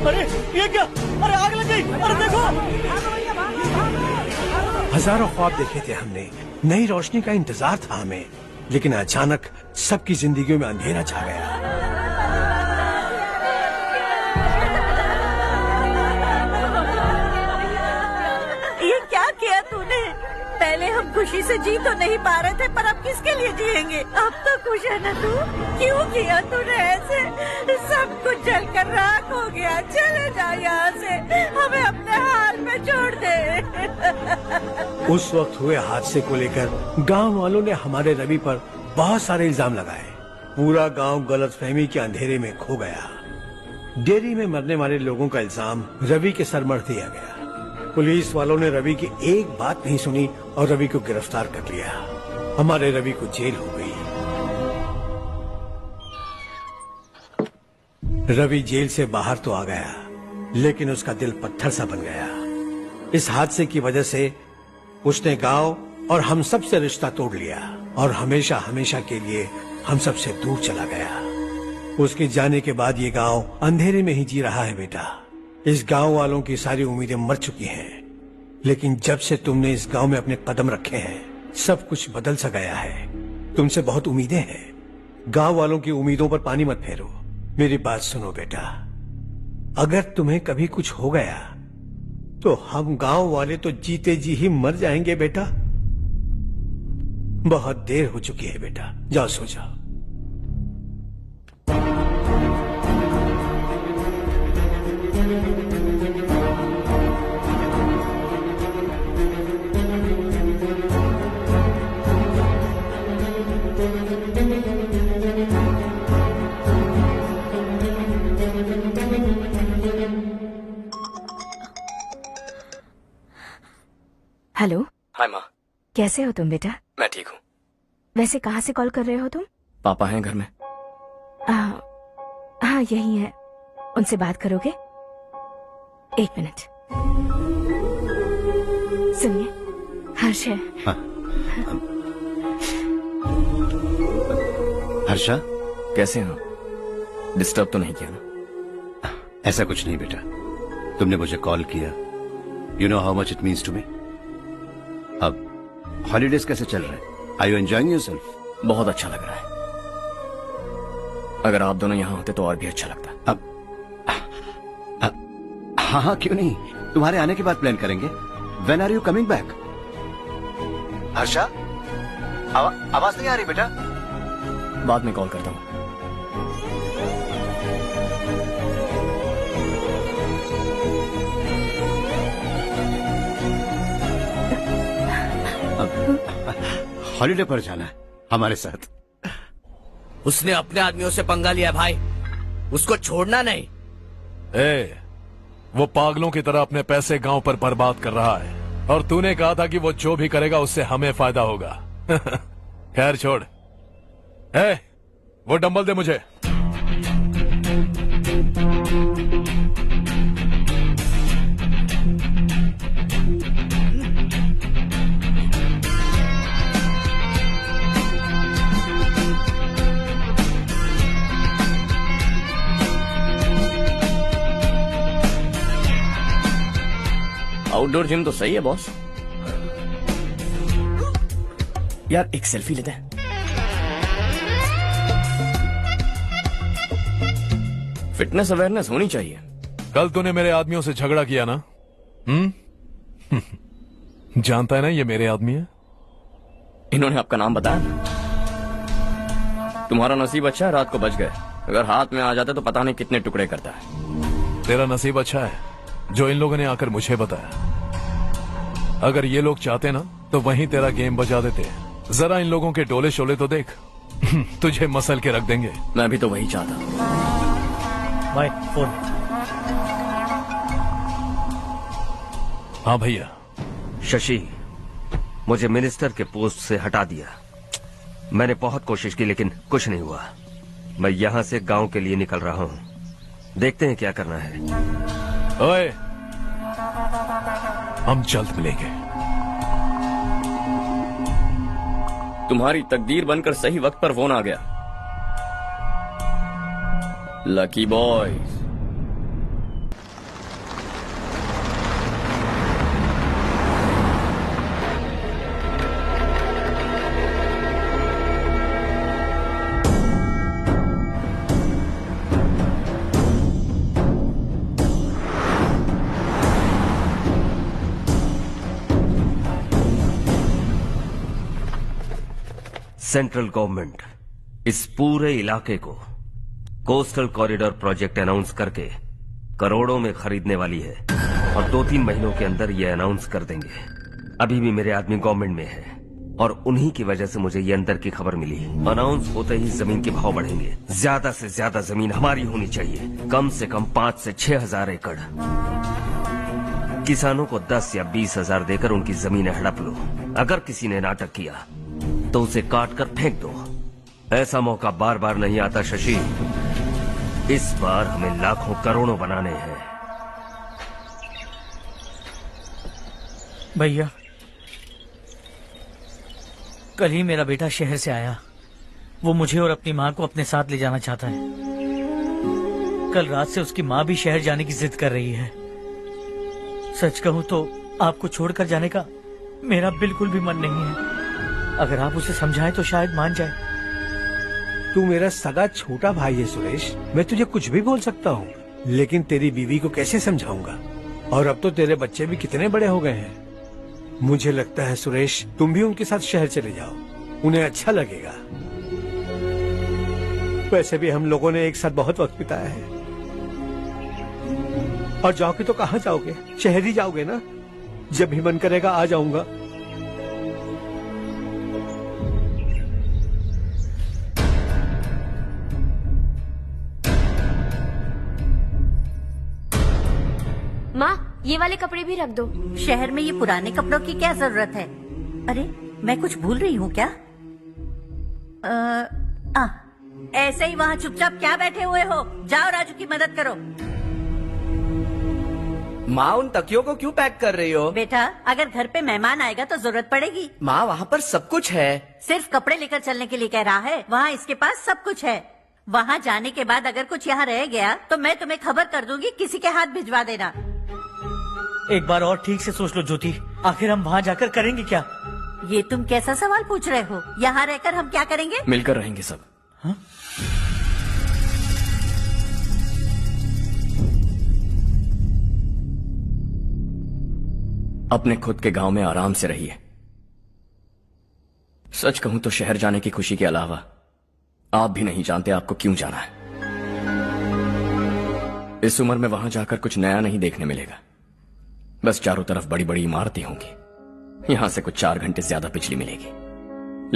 अरे ये क्या? अरे आग लग गई! अरे देखो! हजारों ख्वाब देखे थे हमने, नई रोशनी का इंतजार था हमें, लेकिन अचानक सबकी जिंदगियों में अंधेरा छा गया। ये क्या किया तूने? पहले हम खुशी से जी तो नहीं पा रहे थे, पर अब किसके लिए जिएंगे? अब तो खुश है ना तू? क्यों किया तूने ऐसे? सब कुछ जलकर राख हो गया। चले जा यहाँ से, हमें अपने हाल में छोड़ दे। उस वक्त हुए हादसे को लेकर गांव वालों ने हमारे रवि पर बहुत सारे इल्जाम लगाए। पूरा गांव गलतफहमी के अंधेरे में खो गया। डेयरी में मरने वाले लोगों का इल्जाम रवि के सर मढ़ दिया गया। पुलिस वालों ने रवि की एक बात नहीं सुनी और रवि को गिरफ्तार कर लिया। हमारे रवि को जेल हो गई। रवि जेल से बाहर तो आ गया, लेकिन उसका दिल पत्थर सा बन गया। इस हादसे की वजह से उसने गांव और हम सब से रिश्ता तोड़ लिया और हमेशा हमेशा के लिए हम सब से दूर चला गया। उसके जाने के बाद ये गांव अंधेरे में ही जी रहा है बेटा। इस गांव वालों की सारी उम्मीदें मर चुकी हैं, लेकिन जब से तुमने इस गांव में अपने कदम रखे हैं सब कुछ बदल सा गया है। तुमसे बहुत उम्मीदें हैं। गांव वालों की उम्मीदों पर पानी मत फेरो। मेरी बात सुनो बेटा, अगर तुम्हें कभी कुछ हो गया तो हम गांव वाले तो जीते जी ही मर जाएंगे बेटा। बहुत देर हो चुकी है बेटा, जाओ सो जाओ। हेलो। हाय माँ। कैसे हो तुम बेटा? मैं ठीक हूँ। वैसे कहाँ से कॉल कर रहे हो तुम? पापा हैं घर में। हाँ यही है। उनसे बात करोगे? एक मिनट। सुनिए, हर्ष है। हर्षा, कैसे हो? डिस्टर्ब तो नहीं किया ना? ऐसा कुछ नहीं बेटा, तुमने मुझे कॉल किया। You know how much it means to me. अब हॉलीडेज कैसे चल रहे हैं? Are you enjoying yourself? बहुत अच्छा लग रहा है। अगर आप दोनों यहाँ होते तो और भी अच्छा लगता। हाँ हाँ क्यों नहीं, तुम्हारे आने के बाद प्लान करेंगे। When are you coming back? Harsha, आवाज नहीं आ रही बेटा। बाद में कॉल करता हूँ। हॉलीडे पर जाना है हमारे साथ। उसने अपने आदमियों से पंगा लिया भाई, उसको छोड़ना नहीं। वो पागलों की तरह अपने पैसे गांव पर बर्बाद कर रहा है और तूने कहा था कि वो जो भी करेगा उससे हमें फायदा होगा। खैर छोड़। वो डंबल दे मुझे। आउटडोर जिम तो सही है बॉस। यार एक सेल्फी लेते हैं। फिटनेस अवेयरनेस होनी चाहिए। कल तूने मेरे आदमियों से झगड़ा किया ना? जानता है ना ये मेरे आदमी है। इन्होंने आपका नाम बताया? तुम्हारा नसीब अच्छा है रात को बच गए, अगर हाथ में आ जाते तो पता नहीं कितने टुकड़े करता है। तेरा नसीब अच्छा है जो इन लोगों ने आकर मुझे बताया। अगर ये लोग चाहते ना तो वहीं तेरा गेम बजा देते। जरा इन लोगों के डोले शोले तो देख। तुझे मसल के रख देंगे। मैं भी तो वही चाहता। भाई फोन। हाँ भैया। शशि, मुझे मिनिस्टर के पोस्ट से हटा दिया। मैंने बहुत कोशिश की लेकिन कुछ नहीं हुआ। मैं यहाँ से गांव के लिए निकल रहा हूँ, देखते हैं क्या करना है। ओए, हम जल्द मिलेंगे। तुम्हारी तकदीर बनकर सही वक्त पर फोन आ गया। Lucky boys. सेंट्रल गवर्नमेंट इस पूरे इलाके को कोस्टल कॉरिडोर प्रोजेक्ट अनाउंस करके करोड़ों में खरीदने वाली है और 2-3 महीनों के अंदर ये अनाउंस कर देंगे। अभी भी मेरे आदमी गवर्नमेंट में है और उन्हीं की वजह से मुझे ये अंदर की खबर मिली। अनाउंस होते ही जमीन के भाव बढ़ेंगे। ज्यादा से ज्यादा जमीन हमारी होनी चाहिए, कम से कम 5 से 6 हजार एकड़। किसानों को 10 या 20 हजार देकर उनकी जमीनें हड़प लो। अगर किसी ने नाटक किया तो उसे काट कर फेंक दो। ऐसा मौका बार बार नहीं आता शशि। इस बार हमें लाखों करोड़ों बनाने हैं। भैया, कल ही मेरा बेटा शहर से आया। वो मुझे और अपनी माँ को अपने साथ ले जाना चाहता है। कल रात से उसकी माँ भी शहर जाने की जिद कर रही है। सच कहूँ तो आपको छोड़कर जाने का मेरा बिल्कुल भी मन नहीं है। अगर आप उसे समझाएं तो शायद मान जाए। तू मेरा सगा छोटा भाई है सुरेश, मैं तुझे कुछ भी बोल सकता हूँ, लेकिन तेरी बीवी को कैसे समझाऊंगा? और अब तो तेरे बच्चे भी कितने बड़े हो गए हैं। मुझे लगता है सुरेश, तुम भी उनके साथ शहर चले जाओ, उन्हें अच्छा लगेगा। वैसे भी हम लोगों ने एक साथ बहुत वक्त बिताया है। और जाओगे तो कहाँ जाओगे? शहर ही जाओगे ना? जब भी मन करेगा आ जाऊंगा। माँ, ये वाले कपड़े भी रख दो। शहर में ये पुराने कपड़ों की क्या जरूरत है? अरे मैं कुछ भूल रही हूँ क्या? ऐसे ही वहाँ चुपचाप क्या बैठे हुए हो? जाओ राजू की मदद करो। माँ, उन तकियों को क्यों पैक कर रही हो? बेटा, अगर घर पे मेहमान आएगा तो जरूरत पड़ेगी। माँ, वहाँ पर सब कुछ है। सिर्फ कपड़े लेकर चलने के लिए कह रहा है? वहाँ इसके पास सब कुछ है। वहाँ जाने के बाद अगर कुछ यहाँ रह गया तो मैं तुम्हें खबर कर दूंगी, किसी के हाथ भिजवा देना। एक बार और ठीक से सोच लो ज्योति, आखिर हम वहाँ जाकर करेंगे क्या? ये तुम कैसा सवाल पूछ रहे हो? यहाँ रहकर हम क्या करेंगे? मिलकर रहेंगे सब। हाँ? अपने खुद के गांव में आराम से रहिए। सच कहूं तो शहर जाने की खुशी के अलावा आप भी नहीं जानते आपको क्यों जाना है। इस उम्र में वहां जाकर कुछ नया नहीं देखने मिलेगा। बस चारों तरफ बड़ी बड़ी इमारतें होंगी। यहां से कुछ 4 घंटे ज्यादा बिजली मिलेगी,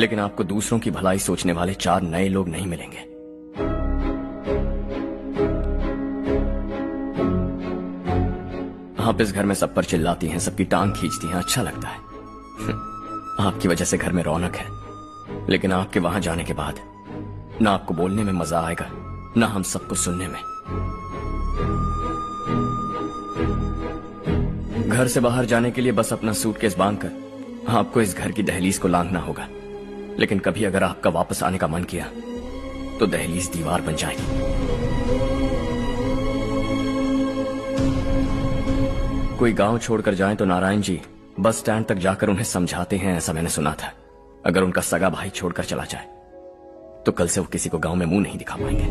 लेकिन आपको दूसरों की भलाई सोचने वाले 4 नए लोग नहीं मिलेंगे। आप इस घर में सब पर चिल्लाती हैं, सबकी टांग खींचती हैं, अच्छा लगता है। आपकी वजह से घर में रौनक है, लेकिन आपके वहां जाने के बाद ना आपको बोलने में मजा आएगा, ना हम सबको सुनने में। घर से बाहर जाने के लिए बस अपना सूटकेस बांधकर आपको इस घर की दहलीज को लांघना होगा, लेकिन कभी अगर आपका वापस आने का मन किया तो दहलीज दीवार बन जाएगी। कोई गांव छोड़कर जाएं तो नारायण जी बस स्टैंड तक जाकर उन्हें समझाते हैं, ऐसा मैंने सुना था। अगर उनका सगा भाई छोड़कर चला जाए तो कल से वो किसी को गांव में मुंह नहीं दिखा पाएंगे।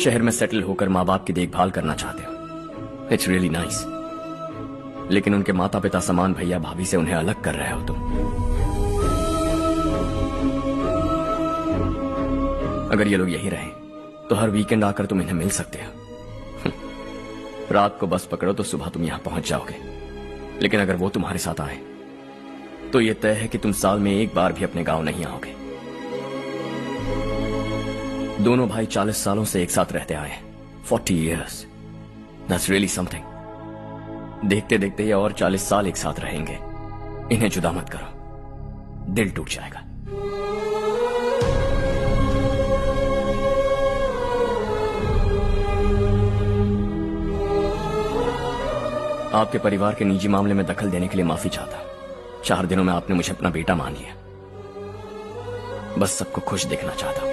शहर में सेटल होकर माँ बाप की देखभाल करना चाहते हो, इट्स रियली नाइस। लेकिन उनके माता पिता समान भैया भाभी से उन्हें अलग कर रहे हो तुम। अगर ये लोग यही रहे तो हर वीकेंड आकर तुम इन्हें मिल सकते हो। रात को बस पकड़ो तो सुबह तुम यहां पहुंच जाओगे। लेकिन अगर वो तुम्हारे साथ आए तो ये तय है कि तुम साल में एक बार भी अपने गांव नहीं आओगे। दोनों भाई 40 सालों से एक साथ रहते आए, 40 years, that's really something। देखते देखते ये और 40 साल एक साथ रहेंगे। इन्हें जुदा मत करो, दिल टूट जाएगा। आपके परिवार के निजी मामले में दखल देने के लिए माफी चाहता। 4 दिनों में आपने मुझे अपना बेटा मान लिया। बस सबको खुश देखना चाहता हूं।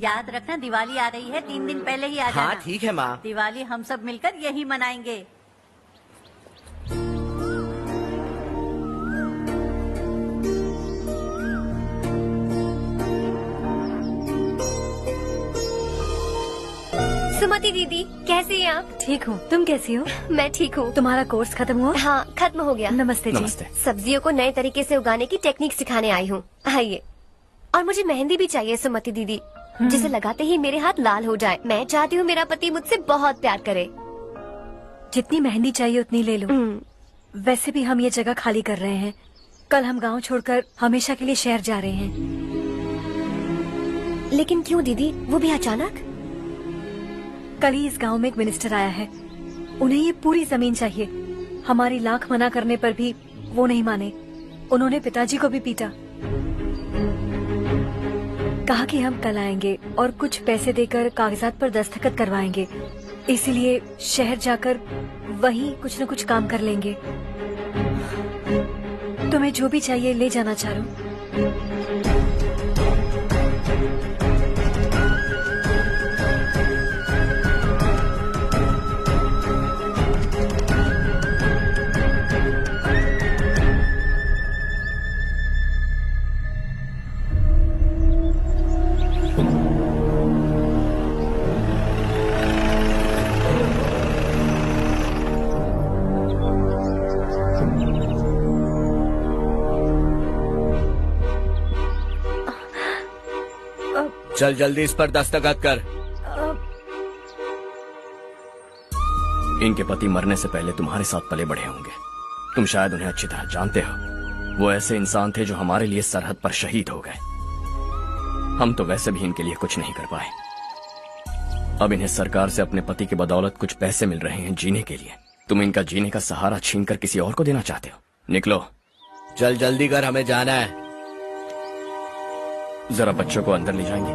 याद रखना दिवाली आ रही है, 3 दिन पहले ही आ जाना। हाँ ठीक है माँ। दिवाली हम सब मिलकर यही मनाएंगे। सुमति दीदी, कैसी हैं आप? ठीक हूँ, तुम कैसी हो? मैं ठीक हूँ। तुम्हारा कोर्स खत्म हुआ? हाँ, खत्म हो गया। नमस्ते जी। नमस्ते। सब्जियों को नए तरीके से उगाने की टेक्निक सिखाने आई हूँ। आइए। और मुझे मेहंदी भी चाहिए सुमति दीदी, जिसे लगाते ही मेरे हाथ लाल हो जाए। मैं चाहती हूँ मेरा पति मुझसे बहुत प्यार करे। जितनी मेहंदी चाहिए उतनी ले लो। वैसे भी हम ये जगह खाली कर रहे हैं। कल हम गांव छोड़कर हमेशा के लिए शहर जा रहे हैं। लेकिन क्यों दीदी, वो भी अचानक? कल ही इस गांव में एक मिनिस्टर आया है, उन्हें ये पूरी जमीन चाहिए। हमारी लाख मना करने पर भी वो नहीं माने। उन्होंने पिताजी को भी पीटा। कहा कि हम कल आएंगे और कुछ पैसे देकर कागजात पर दस्तखत करवाएंगे। इसीलिए शहर जाकर वहीं कुछ न कुछ काम कर लेंगे। तुम्हें जो भी चाहिए ले जाना चारो। चल जल्दी इस पर दस्तखत कर। इनके पति मरने से पहले तुम्हारे साथ पले बढ़े होंगे। तुम शायद उन्हें अच्छी तरह जानते हो। वो ऐसे इंसान थे जो हमारे लिए सरहद पर शहीद हो गए। हम तो वैसे भी इनके लिए कुछ नहीं कर पाए। अब इन्हें सरकार से अपने पति की बदौलत कुछ पैसे मिल रहे हैं जीने के लिए। तुम इनका जीने का सहारा छीनकर किसी और को देना चाहते हो? निकलो। चल जल्दी कर, हमें जाना है। जरा बच्चों को अंदर ले जाएंगे?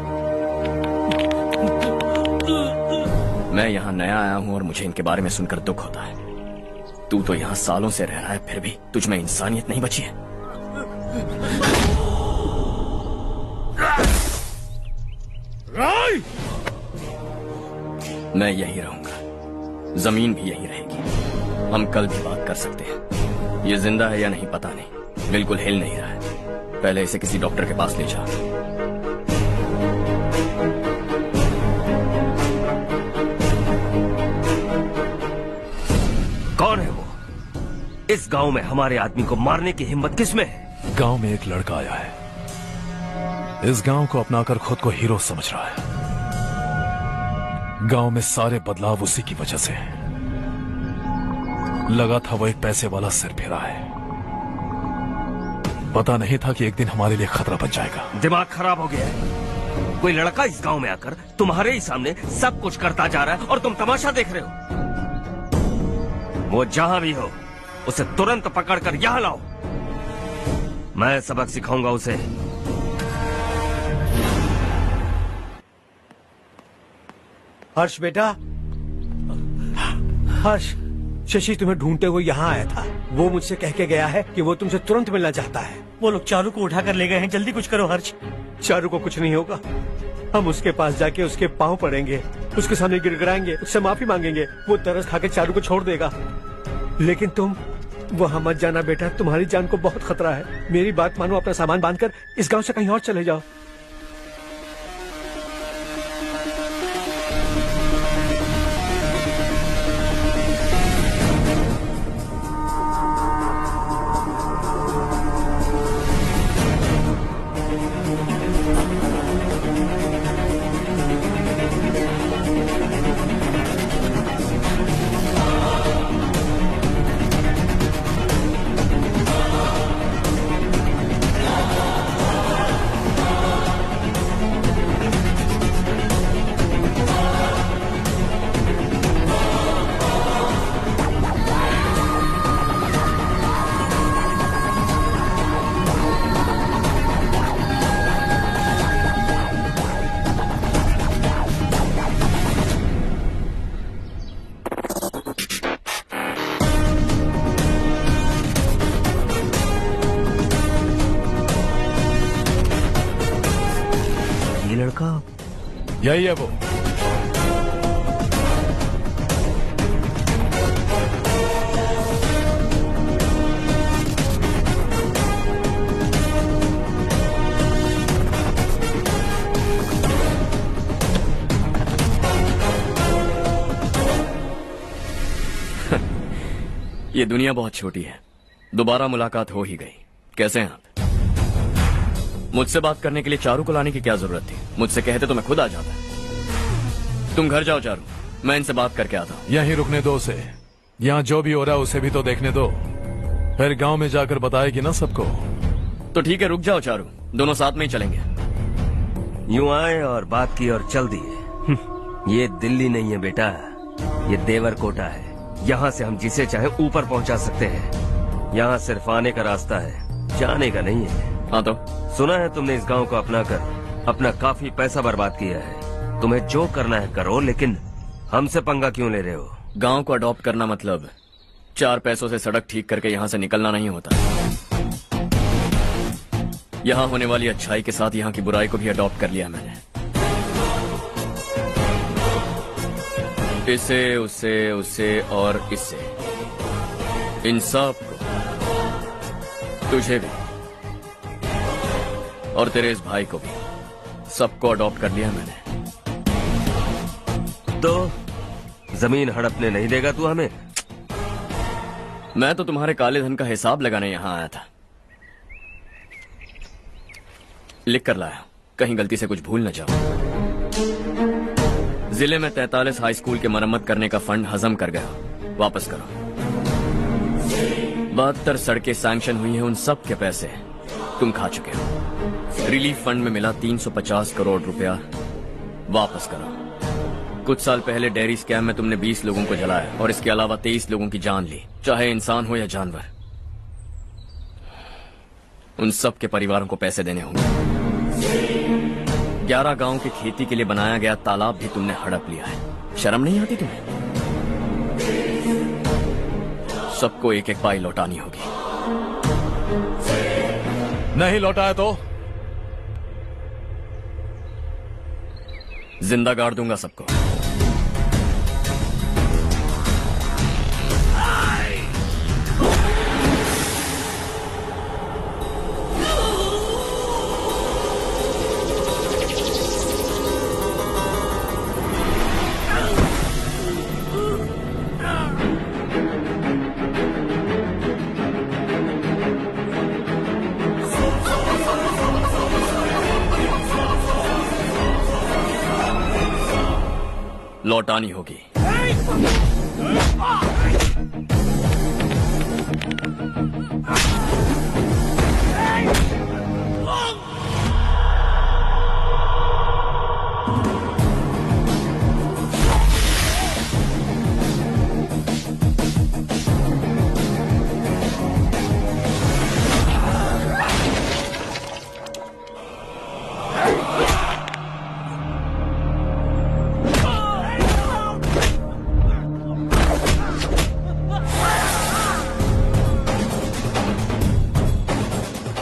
मैं यहाँ नया आया हूँ और मुझे इनके बारे में सुनकर दुख होता है। तू तो यहाँ सालों से रह रहा है, फिर भी तुझ में इंसानियत नहीं बची है। मैं यही रहूंगा, जमीन भी यही रहेगी। हम कल भी बात कर सकते हैं। ये जिंदा है या नहीं पता नहीं, बिल्कुल हिल नहीं रहा है। पहले इसे किसी डॉक्टर के पास ले जा। कौन है वो? इस गांव में हमारे आदमी को मारने की हिम्मत किसमें है? गांव में एक लड़का आया है, इस गांव को अपनाकर खुद को हीरो समझ रहा है। गांव में सारे बदलाव उसी की वजह से हैं। लगा था वो एक पैसे वाला सिर फेरा है। पता नहीं था कि एक दिन हमारे लिए खतरा बन जाएगा। दिमाग खराब हो गया है। कोई लड़का इस गांव में आकर तुम्हारे ही सामने सब कुछ करता जा रहा है और तुम तमाशा देख रहे हो। वो जहां भी हो उसे तुरंत पकड़कर यहां लाओ। मैं सबक सिखाऊंगा उसे। हर्ष बेटा, हर्ष, शशि तुम्हें ढूंढते हुए यहाँ आया था। वो मुझसे कह के गया है कि वो तुमसे तुरंत मिलना चाहता है। वो लोग चारू को उठाकर ले गए हैं, जल्दी कुछ करो हर्ष। चारू को कुछ नहीं होगा, हम उसके पास जाके उसके पांव पड़ेंगे, उसके सामने गिड़गिड़ाएंगे, उससे माफी मांगेंगे। वो तरस खा के चारू को छोड़ देगा। लेकिन तुम वहाँ मत जाना बेटा, तुम्हारी जान को बहुत खतरा है। मेरी बात मानो, अपना सामान बांधकर इस गांव से कहीं और चले जाओ। यही है वो। ये दुनिया बहुत छोटी है, दोबारा मुलाकात हो ही गई। कैसे हैं आप? मुझसे बात करने के लिए चारू को लाने की क्या जरूरत थी? मुझसे कहते तो मैं खुद आ जाता। तुम घर जाओ चारू, मैं इनसे बात करके आता हूँ। यहीं रुकने दो उसे, यहाँ जो भी हो रहा है उसे भी तो देखने दो, फिर गांव में जाकर बताएगी ना सबको। तो ठीक है, रुक जाओ चारू, दोनों साथ में ही चलेंगे। यूं आए और बात की और चल दिए। ये दिल्ली नहीं है बेटा, ये देवरकोटा है। यहाँ से हम जिसे चाहे ऊपर पहुँचा सकते हैं। यहाँ सिर्फ आने का रास्ता है, जाने का नहीं है। हाँ तो सुना है तुमने इस गांव को अपना कर अपना काफी पैसा बर्बाद किया है। तुम्हें जो करना है करो, लेकिन हमसे पंगा क्यों ले रहे हो? गांव को अडॉप्ट करना मतलब 4 पैसों से सड़क ठीक करके यहाँ से निकलना नहीं होता। यहाँ होने वाली अच्छाई के साथ यहाँ की बुराई को भी अडॉप्ट कर लिया मैंने। इसे, उसे, उसे और इससे, इन सब को, तुझे भी और तेरे इस भाई को भी, सबको अडॉप्ट कर लिया मैंने। तो जमीन हड़पने नहीं देगा तू हमें? मैं तो तुम्हारे काले धन का हिसाब लगाने यहाँ आया था। लिख कर लाया, कहीं गलती से कुछ भूल न जाओ। जिले में 43 हाई स्कूल के मरम्मत करने का फंड हजम कर गया, वापस करो। 72 सड़कें सैंक्शन हुई हैं, उन सब के पैसे तुम खा चुके हो। रिलीफ फंड में मिला 350 करोड़ रुपया, वापस करो। कुछ साल पहले डेयरी स्कैम में तुमने 20 लोगों को जलाया और इसके अलावा 23 लोगों की जान ली, चाहे इंसान हो या जानवर। उन सब के परिवारों को पैसे देने होंगे। 11 गांव की खेती के लिए बनाया गया तालाब भी तुमने हड़प लिया है। शर्म नहीं आती तुम्हें? सबको एक एक पाई लौटानी होगी। नहीं लौटाया तो जिंदा गाड़ दूंगा सबको। लौटानी होगी।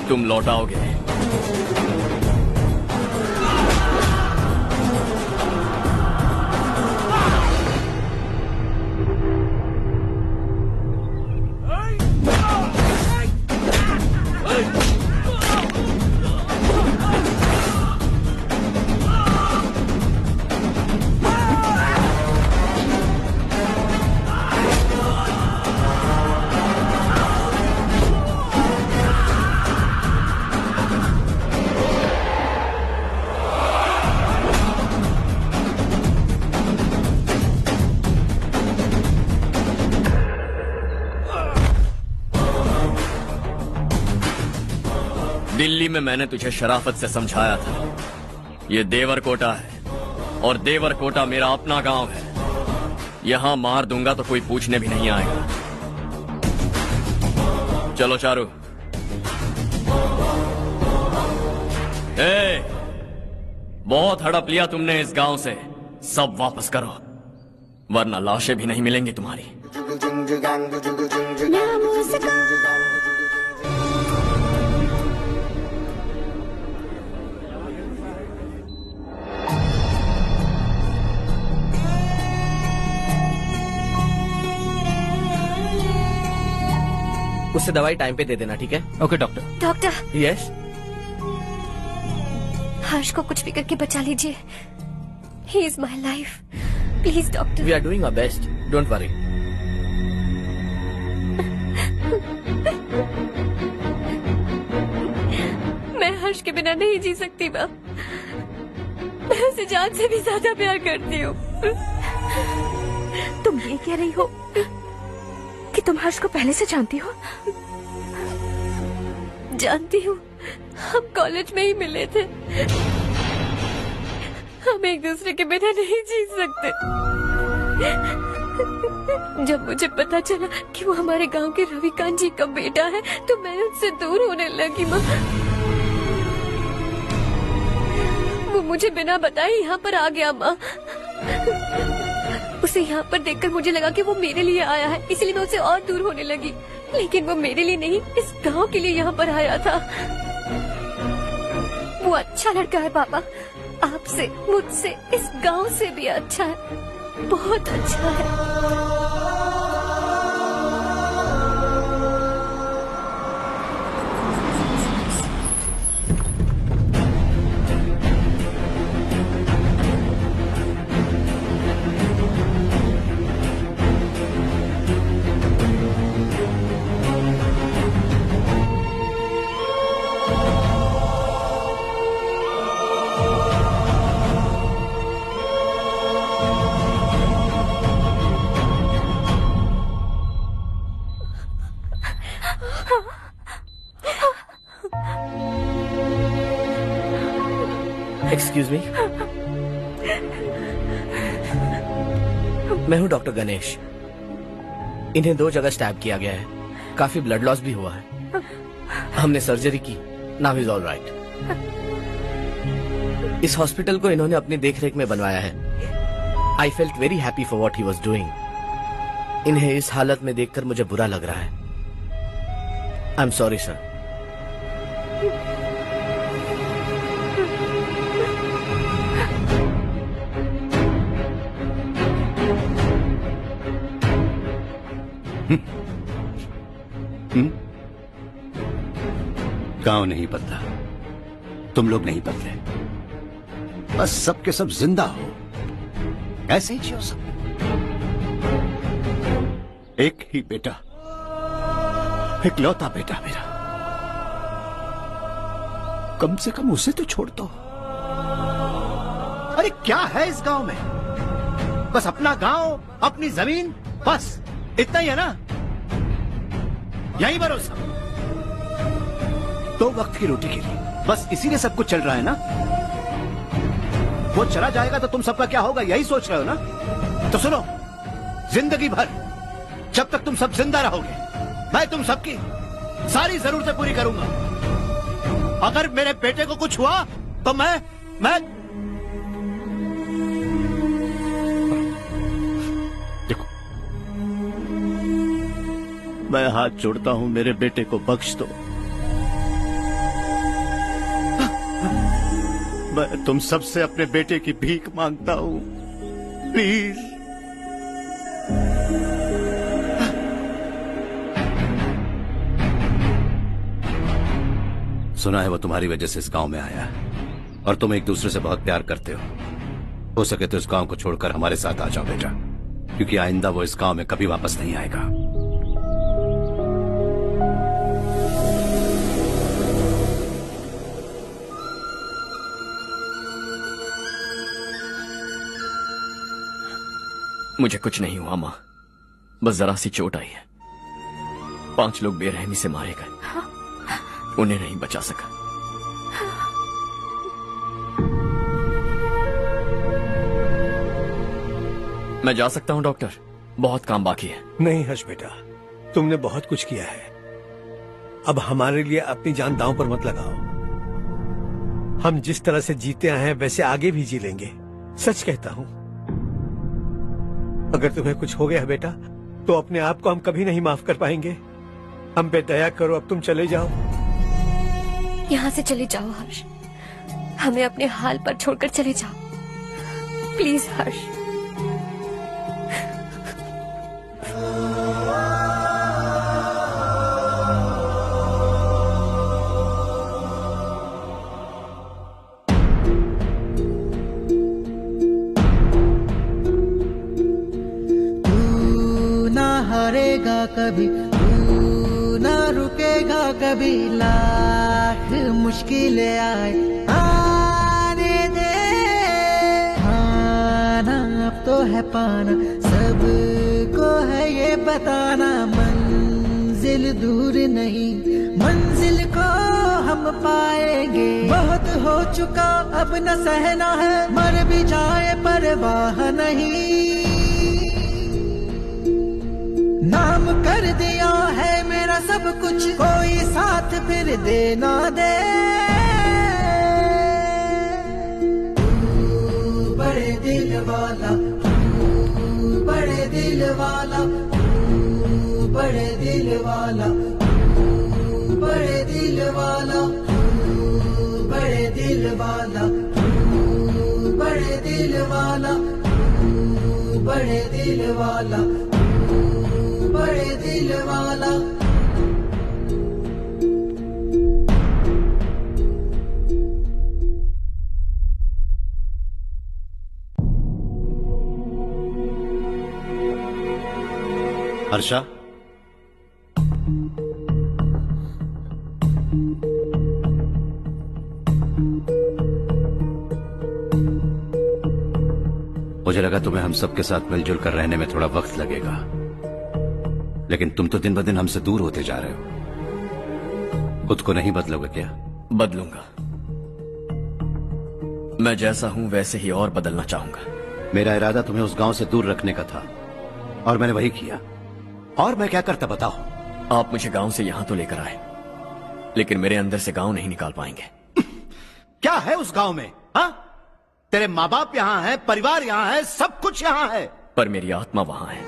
तुम लौटाओगे। दिल्ली में मैंने तुझे शराफत से समझाया था, ये देवरकोटा है और देवरकोटा मेरा अपना गांव है। यहां मार दूंगा तो कोई पूछने भी नहीं आएगा। चलो चारू। बहुत हड़प लिया तुमने इस गांव से, सब वापस करो वरना लाशें भी नहीं मिलेंगी तुम्हारी। उससे दवाई टाइम पे दे देना, ठीक है? Okay doctor. Doctor. Yes. Harsh को कुछ भी करके बचा लीजिए। He is my life, please doctor. We are doing our best, don't worry. मैं हर्ष के बिना नहीं जी सकती माँ। मैं उसे जान से भी ज्यादा प्यार करती हूँ। तुम ये कह रही हो कि तुम हर्ष को पहले से जानती हो? जानती हूँ, हम कॉलेज में ही मिले थे। हम एक दूसरे के बिना नहीं जी सकते। जब मुझे पता चला कि वो हमारे गांव के रविकांत जी का बेटा है तो मैं उससे दूर होने लगी माँ। वो मुझे बिना बताए यहाँ पर आ गया माँ। उसे यहाँ पर देखकर मुझे लगा कि वो मेरे लिए आया है, इसलिए मैं उससे और दूर होने लगी। लेकिन वो मेरे लिए नहीं, इस गांव के लिए यहाँ पर आया था। वो अच्छा लड़का है पापा, आपसे, मुझसे, इस गांव से भी अच्छा है, बहुत अच्छा है। एक्सक्यूज मी, मैं हूँ डॉक्टर गणेश। इन्हें 2 जगह स्टैब किया गया है, काफी ब्लड लॉस भी हुआ है। हमने सर्जरी की, नाउ इज ऑल राइट। इस हॉस्पिटल को इन्होंने अपनी देखरेख में बनवाया है। I felt very happy for what he was doing. इन्हें इस हालत में देखकर मुझे बुरा लग रहा है। I am sorry sir. गांव नहीं बदला, तुम लोग नहीं बदले, बस सबके सब जिंदा हो, ऐसे ही जियो सब। एक ही बेटा, इकलौता बेटा मेरा, कम से कम उसे तो छोड़ दो। अरे क्या है इस गांव में? बस अपना गांव, अपनी जमीन, बस इतना ही है ना? यही भरोसा 2 वक्त की रोटी के लिए, बस इसीलिए सब कुछ चल रहा है ना? वो चला जाएगा तो तुम सबका क्या होगा, यही सोच रहे हो ना? तो सुनो, जिंदगी भर जब तक तुम सब जिंदा रहोगे, मैं तुम सबकी सारी जरूरतें पूरी करूंगा। अगर मेरे बेटे को कुछ हुआ तो मैं देखो, मैं हाथ जोड़ता हूं, मेरे बेटे को बख्श दो। मैं तुम सबसे अपने बेटे की भीख मांगता हूँ, प्लीज। सुना है वो तुम्हारी वजह से इस गांव में आया है और तुम एक दूसरे से बहुत प्यार करते हो सके तो इस गांव को छोड़कर हमारे साथ आ जाओ बेटा, क्योंकि आइंदा वो इस गांव में कभी वापस नहीं आएगा। मुझे कुछ नहीं हुआ माँ, बस जरा सी चोट आई है। 5 लोग बेरहमी से मारे गए, उन्हें नहीं बचा सका। मैं जा सकता हूँ डॉक्टर, बहुत काम बाकी है। नहीं हर्ष बेटा, तुमने बहुत कुछ किया है, अब हमारे लिए अपनी जान दांव पर मत लगाओ। हम जिस तरह से जीते आए हैं वैसे आगे भी जी लेंगे, सच कहता हूँ। अगर तुम्हें कुछ हो गया बेटा तो अपने आप को हम कभी नहीं माफ कर पाएंगे। हम पे दया करो, अब तुम चले जाओ। यहाँ से चले जाओ हर्ष, हमें अपने हाल पर छोड़कर चले जाओ, प्लीज हर्ष। हारेगा कभी, तू ना रुकेगा कभी, लाख मुश्किलें आए आने दे। खाना अब तो है पाना, सबको है ये बताना, मंजिल दूर नहीं, मंजिल को हम पाएंगे। बहुत हो चुका अब न सहना है, मर भी जाए परवाह नहीं। नाम कर दिया है मेरा सब कुछ, कोई साथ फिर देना दे। तू बड़े दिल वाला, तू बड़े दिल वाला, तू बड़े दिल वाला, तू बड़े दिल वाला, तू बड़े दिल वाला, तू बड़े दिल वाला, तू बड़े दिल वाला, बड़े दिल वाला। हर्षा, मुझे लगा तुम्हें हम सबके साथ मिलजुल कर रहने में थोड़ा वक्त लगेगा, लेकिन तुम तो दिन ब दिन हमसे दूर होते जा रहे हो। खुद को नहीं बदलोगे क्या? बदलूंगा, मैं जैसा हूं वैसे ही और बदलना चाहूंगा। मेरा इरादा तुम्हें उस गांव से दूर रखने का था और मैंने वही किया। और मैं क्या करता बताओ? आप मुझे गांव से यहां तो लेकर आए, लेकिन मेरे अंदर से गांव नहीं निकाल पाएंगे। क्या है उस गांव में? हाँ, तेरे माँ बाप यहाँ है, परिवार यहाँ है, सब कुछ यहाँ है, पर मेरी आत्मा वहां है।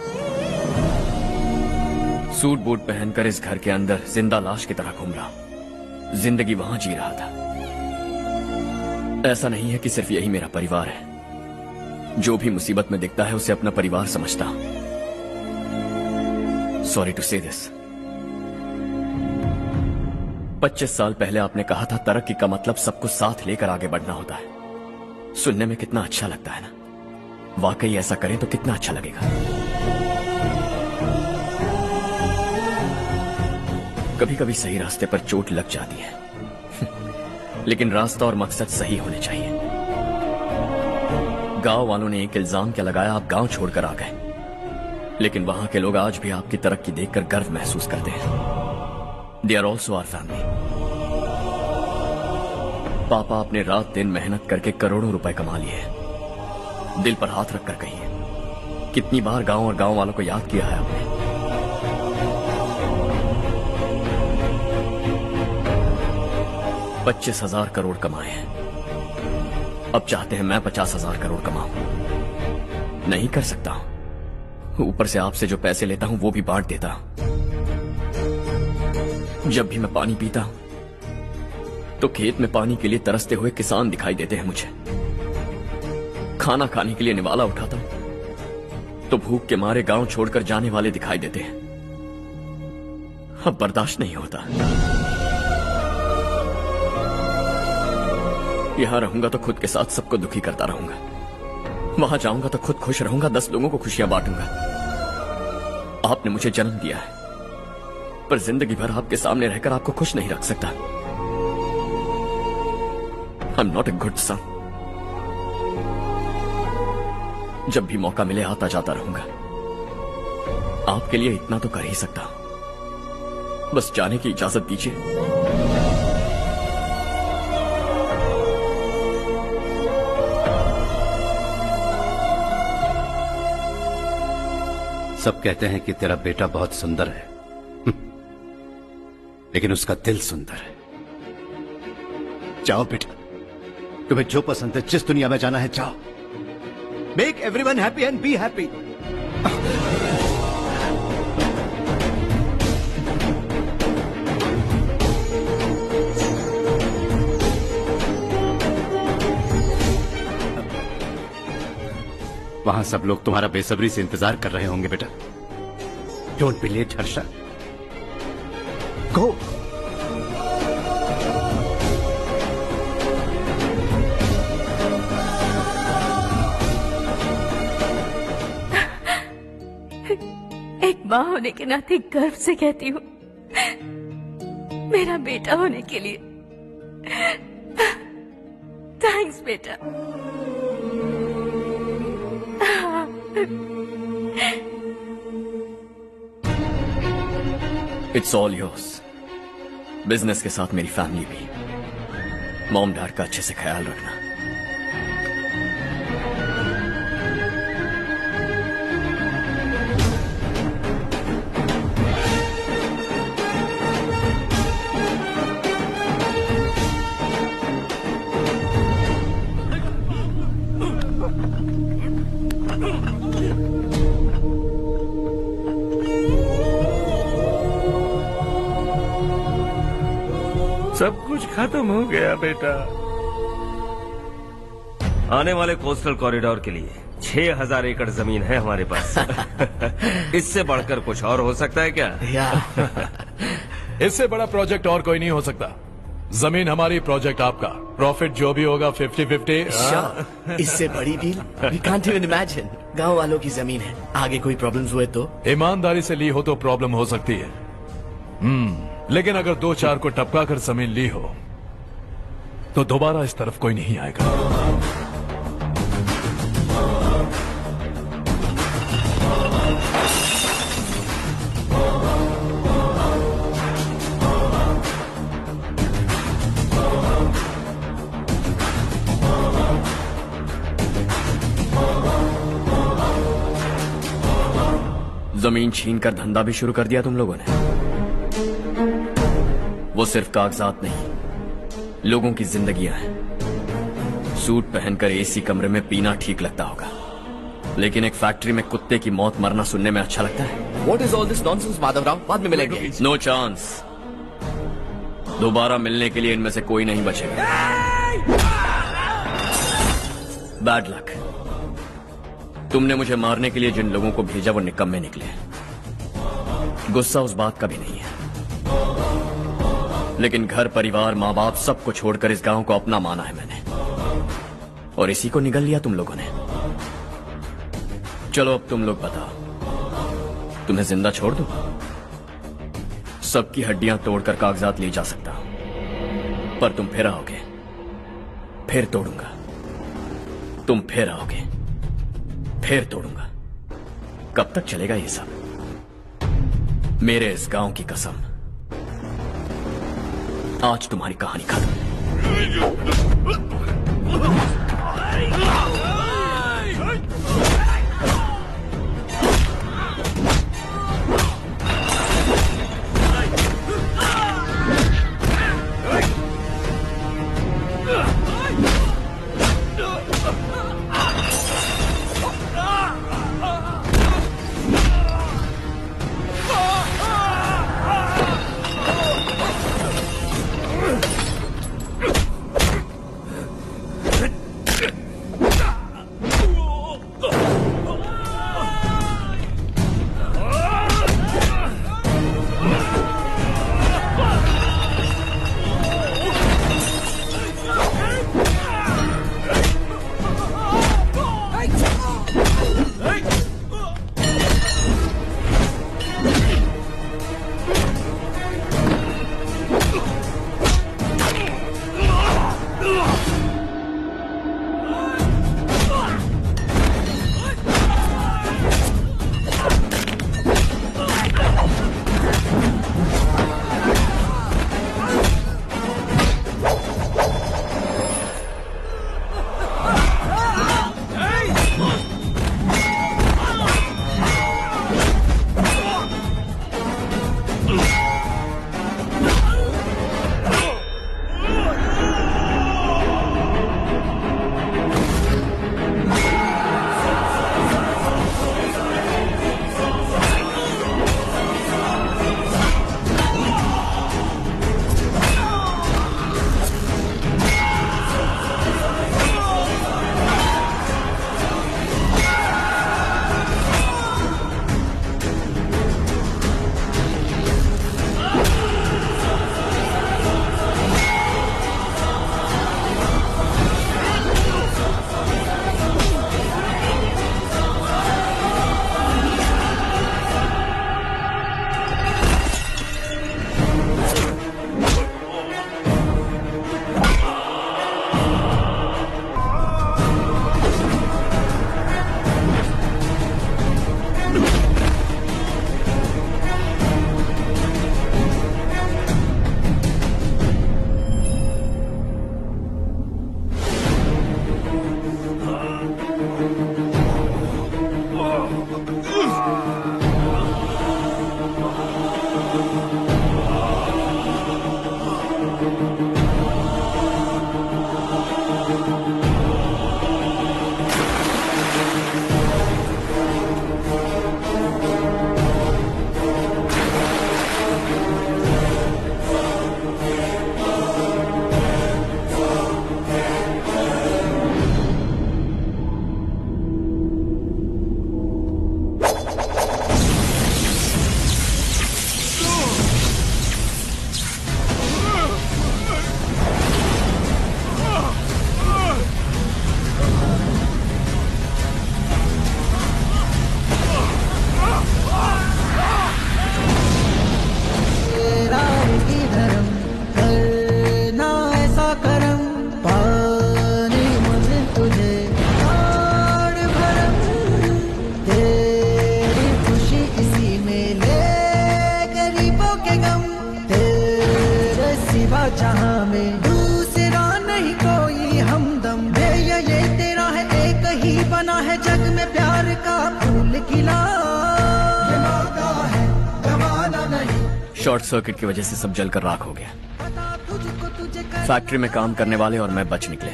सूट बूट पहनकर इस घर के अंदर जिंदा लाश की तरह घूम रहा हूं, जिंदगी वहां जी रहा था। ऐसा नहीं है कि सिर्फ यही मेरा परिवार है, जो भी मुसीबत में दिखता है उसे अपना परिवार समझता हूं। सॉरी टू से दिस। 25 साल पहले आपने कहा था तरक्की का मतलब सबको साथ लेकर आगे बढ़ना होता है। सुनने में कितना अच्छा लगता है ना? वाकई ऐसा करें तो कितना अच्छा लगेगा। कभी कभी सही रास्ते पर चोट लग जाती है लेकिन रास्ता और मकसद सही होने चाहिए। गांव वालों ने एक इल्जाम क्या लगाया, आप गांव छोड़कर आ गए, लेकिन वहां के लोग आज भी आपकी तरक्की देखकर गर्व महसूस करते हैं। They are also our family. पापा आपने रात दिन मेहनत करके करोड़ों रुपए कमा लिए। दिल पर हाथ रखकर कहिए, कितनी बार गांव और गांव वालों को याद किया है आपने? $25,000 करोड़ कमाए हैं, अब चाहते हैं मैं 50,000 करोड़ कमाऊं। नहीं कर सकता हूं। ऊपर से आपसे जो पैसे लेता हूं वो भी बांट देता हूं। जब भी मैं पानी पीता हूं तो खेत में पानी के लिए तरसते हुए किसान दिखाई देते हैं मुझे। खाना खाने के लिए निवाला उठाता हूं तो भूख के मारे गांव छोड़कर जाने वाले दिखाई देते हैं। अब बर्दाश्त नहीं होता। यहां रहूंगा तो खुद के साथ सबको दुखी करता रहूंगा, वहां जाऊंगा तो खुद खुश रहूंगा, 10 लोगों को खुशियां बांटूंगा। आपने मुझे जन्म दिया है, पर जिंदगी भर आपके सामने रहकर आपको खुश नहीं रख सकता। I am not a good son. जब भी मौका मिले आता जाता रहूंगा। आपके लिए इतना तो कर ही सकता हूं, बस जाने की इजाजत दीजिए। सब कहते हैं कि तेरा बेटा बहुत सुंदर है, लेकिन उसका दिल सुंदर है। जाओ बेटा, तुम्हें जो पसंद है, जिस दुनिया में जाना है जाओ। Make everyone happy and be happy. वहां सब लोग तुम्हारा बेसब्री से इंतजार कर रहे होंगे बेटा। डोंट बी लेट हर्षा, गो। एक माँ होने के नाते गर्व से कहती हूँ, मेरा बेटा होने के लिए थैंक्स बेटा। It's all yours. बिजनेस के साथ मेरी फैमिली भी। मॉम डैड का अच्छे से ख्याल रखना। सब कुछ खत्म हो गया बेटा। आने वाले कोस्टल कॉरिडोर के लिए 6000 एकड़ जमीन है हमारे पास। इससे बढ़कर कुछ और हो सकता है क्या? इससे बड़ा प्रोजेक्ट और कोई नहीं हो सकता। जमीन हमारी, प्रोजेक्ट आपका। प्रॉफिट जो भी होगा 50-50। इससे बड़ी deal we can't even imagine. गांव वालों की जमीन है, आगे कोई प्रॉब्लम्स हुए तो? ईमानदारी से ली हो तो प्रॉब्लम हो सकती है, लेकिन अगर 2-4 को टपका कर जमीन ली हो तो दोबारा इस तरफ कोई नहीं आएगा। जमीन छीन कर धंधा भी शुरू कर दिया तुम लोगों ने। वो सिर्फ कागजात नहीं, लोगों की जिंदगियां हैं। सूट पहनकर एसी कमरे में पीना ठीक लगता होगा, लेकिन एक फैक्ट्री में कुत्ते की मौत मरना सुनने में अच्छा लगता है। What is all this nonsense, Madhavrao? बाद में मिलेंगे। No chance. दोबारा मिलने के लिए इनमें से कोई नहीं बचेगा। Bad luck. तुमने मुझे मारने के लिए जिन लोगों को भेजा वो निकम्मे निकले। गुस्सा उस बात का भी नहीं है, लेकिन घर परिवार माँ बाप सबको छोड़कर इस गांव को अपना माना है मैंने, और इसी को निगल लिया तुम लोगों ने। चलो अब तुम लोग बताओ, तुम्हें जिंदा छोड़ दूं? सबकी हड्डियां तोड़कर कागजात ले जा सकता हूं, पर तुम फिर आओगे, फिर तोड़ूंगा। तुम फिर आओगे, फिर तोड़ूंगा। कब तक चलेगा ये सब? मेरे इस गांव की कसम, आज तुम्हारी कहानी खत्म। शॉर्ट सर्किट की वजह से सब जलकर राख हो गया। फैक्ट्री में काम करने वाले और मैं बच निकले।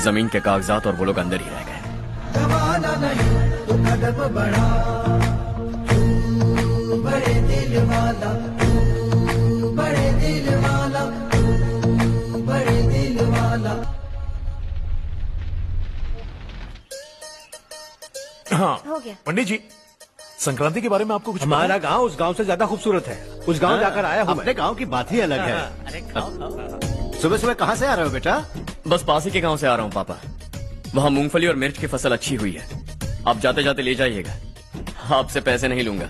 जमीन के कागजात और वो लोग अंदर ही रह गए। दबाना नहीं तो कदम बढ़ा, तू बड़े दिल वाला, तू बड़े दिल वाला, तू बड़े दिल वाला। हाँ हो गया। पंडित जी, संक्रांति के बारे में आपको कुछ हमारा गांव उस गांव से ज्यादा खूबसूरत है। उस गांव जाकर आया हूँ। अपने गांव की बात ही अलग है। सुबह सुबह कहाँ से आ रहे हो बेटा? बस पास ही के गांव से आ रहा हूँ पापा। वहाँ मूंगफली और मिर्च की फसल अच्छी हुई है। आप जाते जाते ले जाइएगा। आपसे पैसे नहीं लूंगा।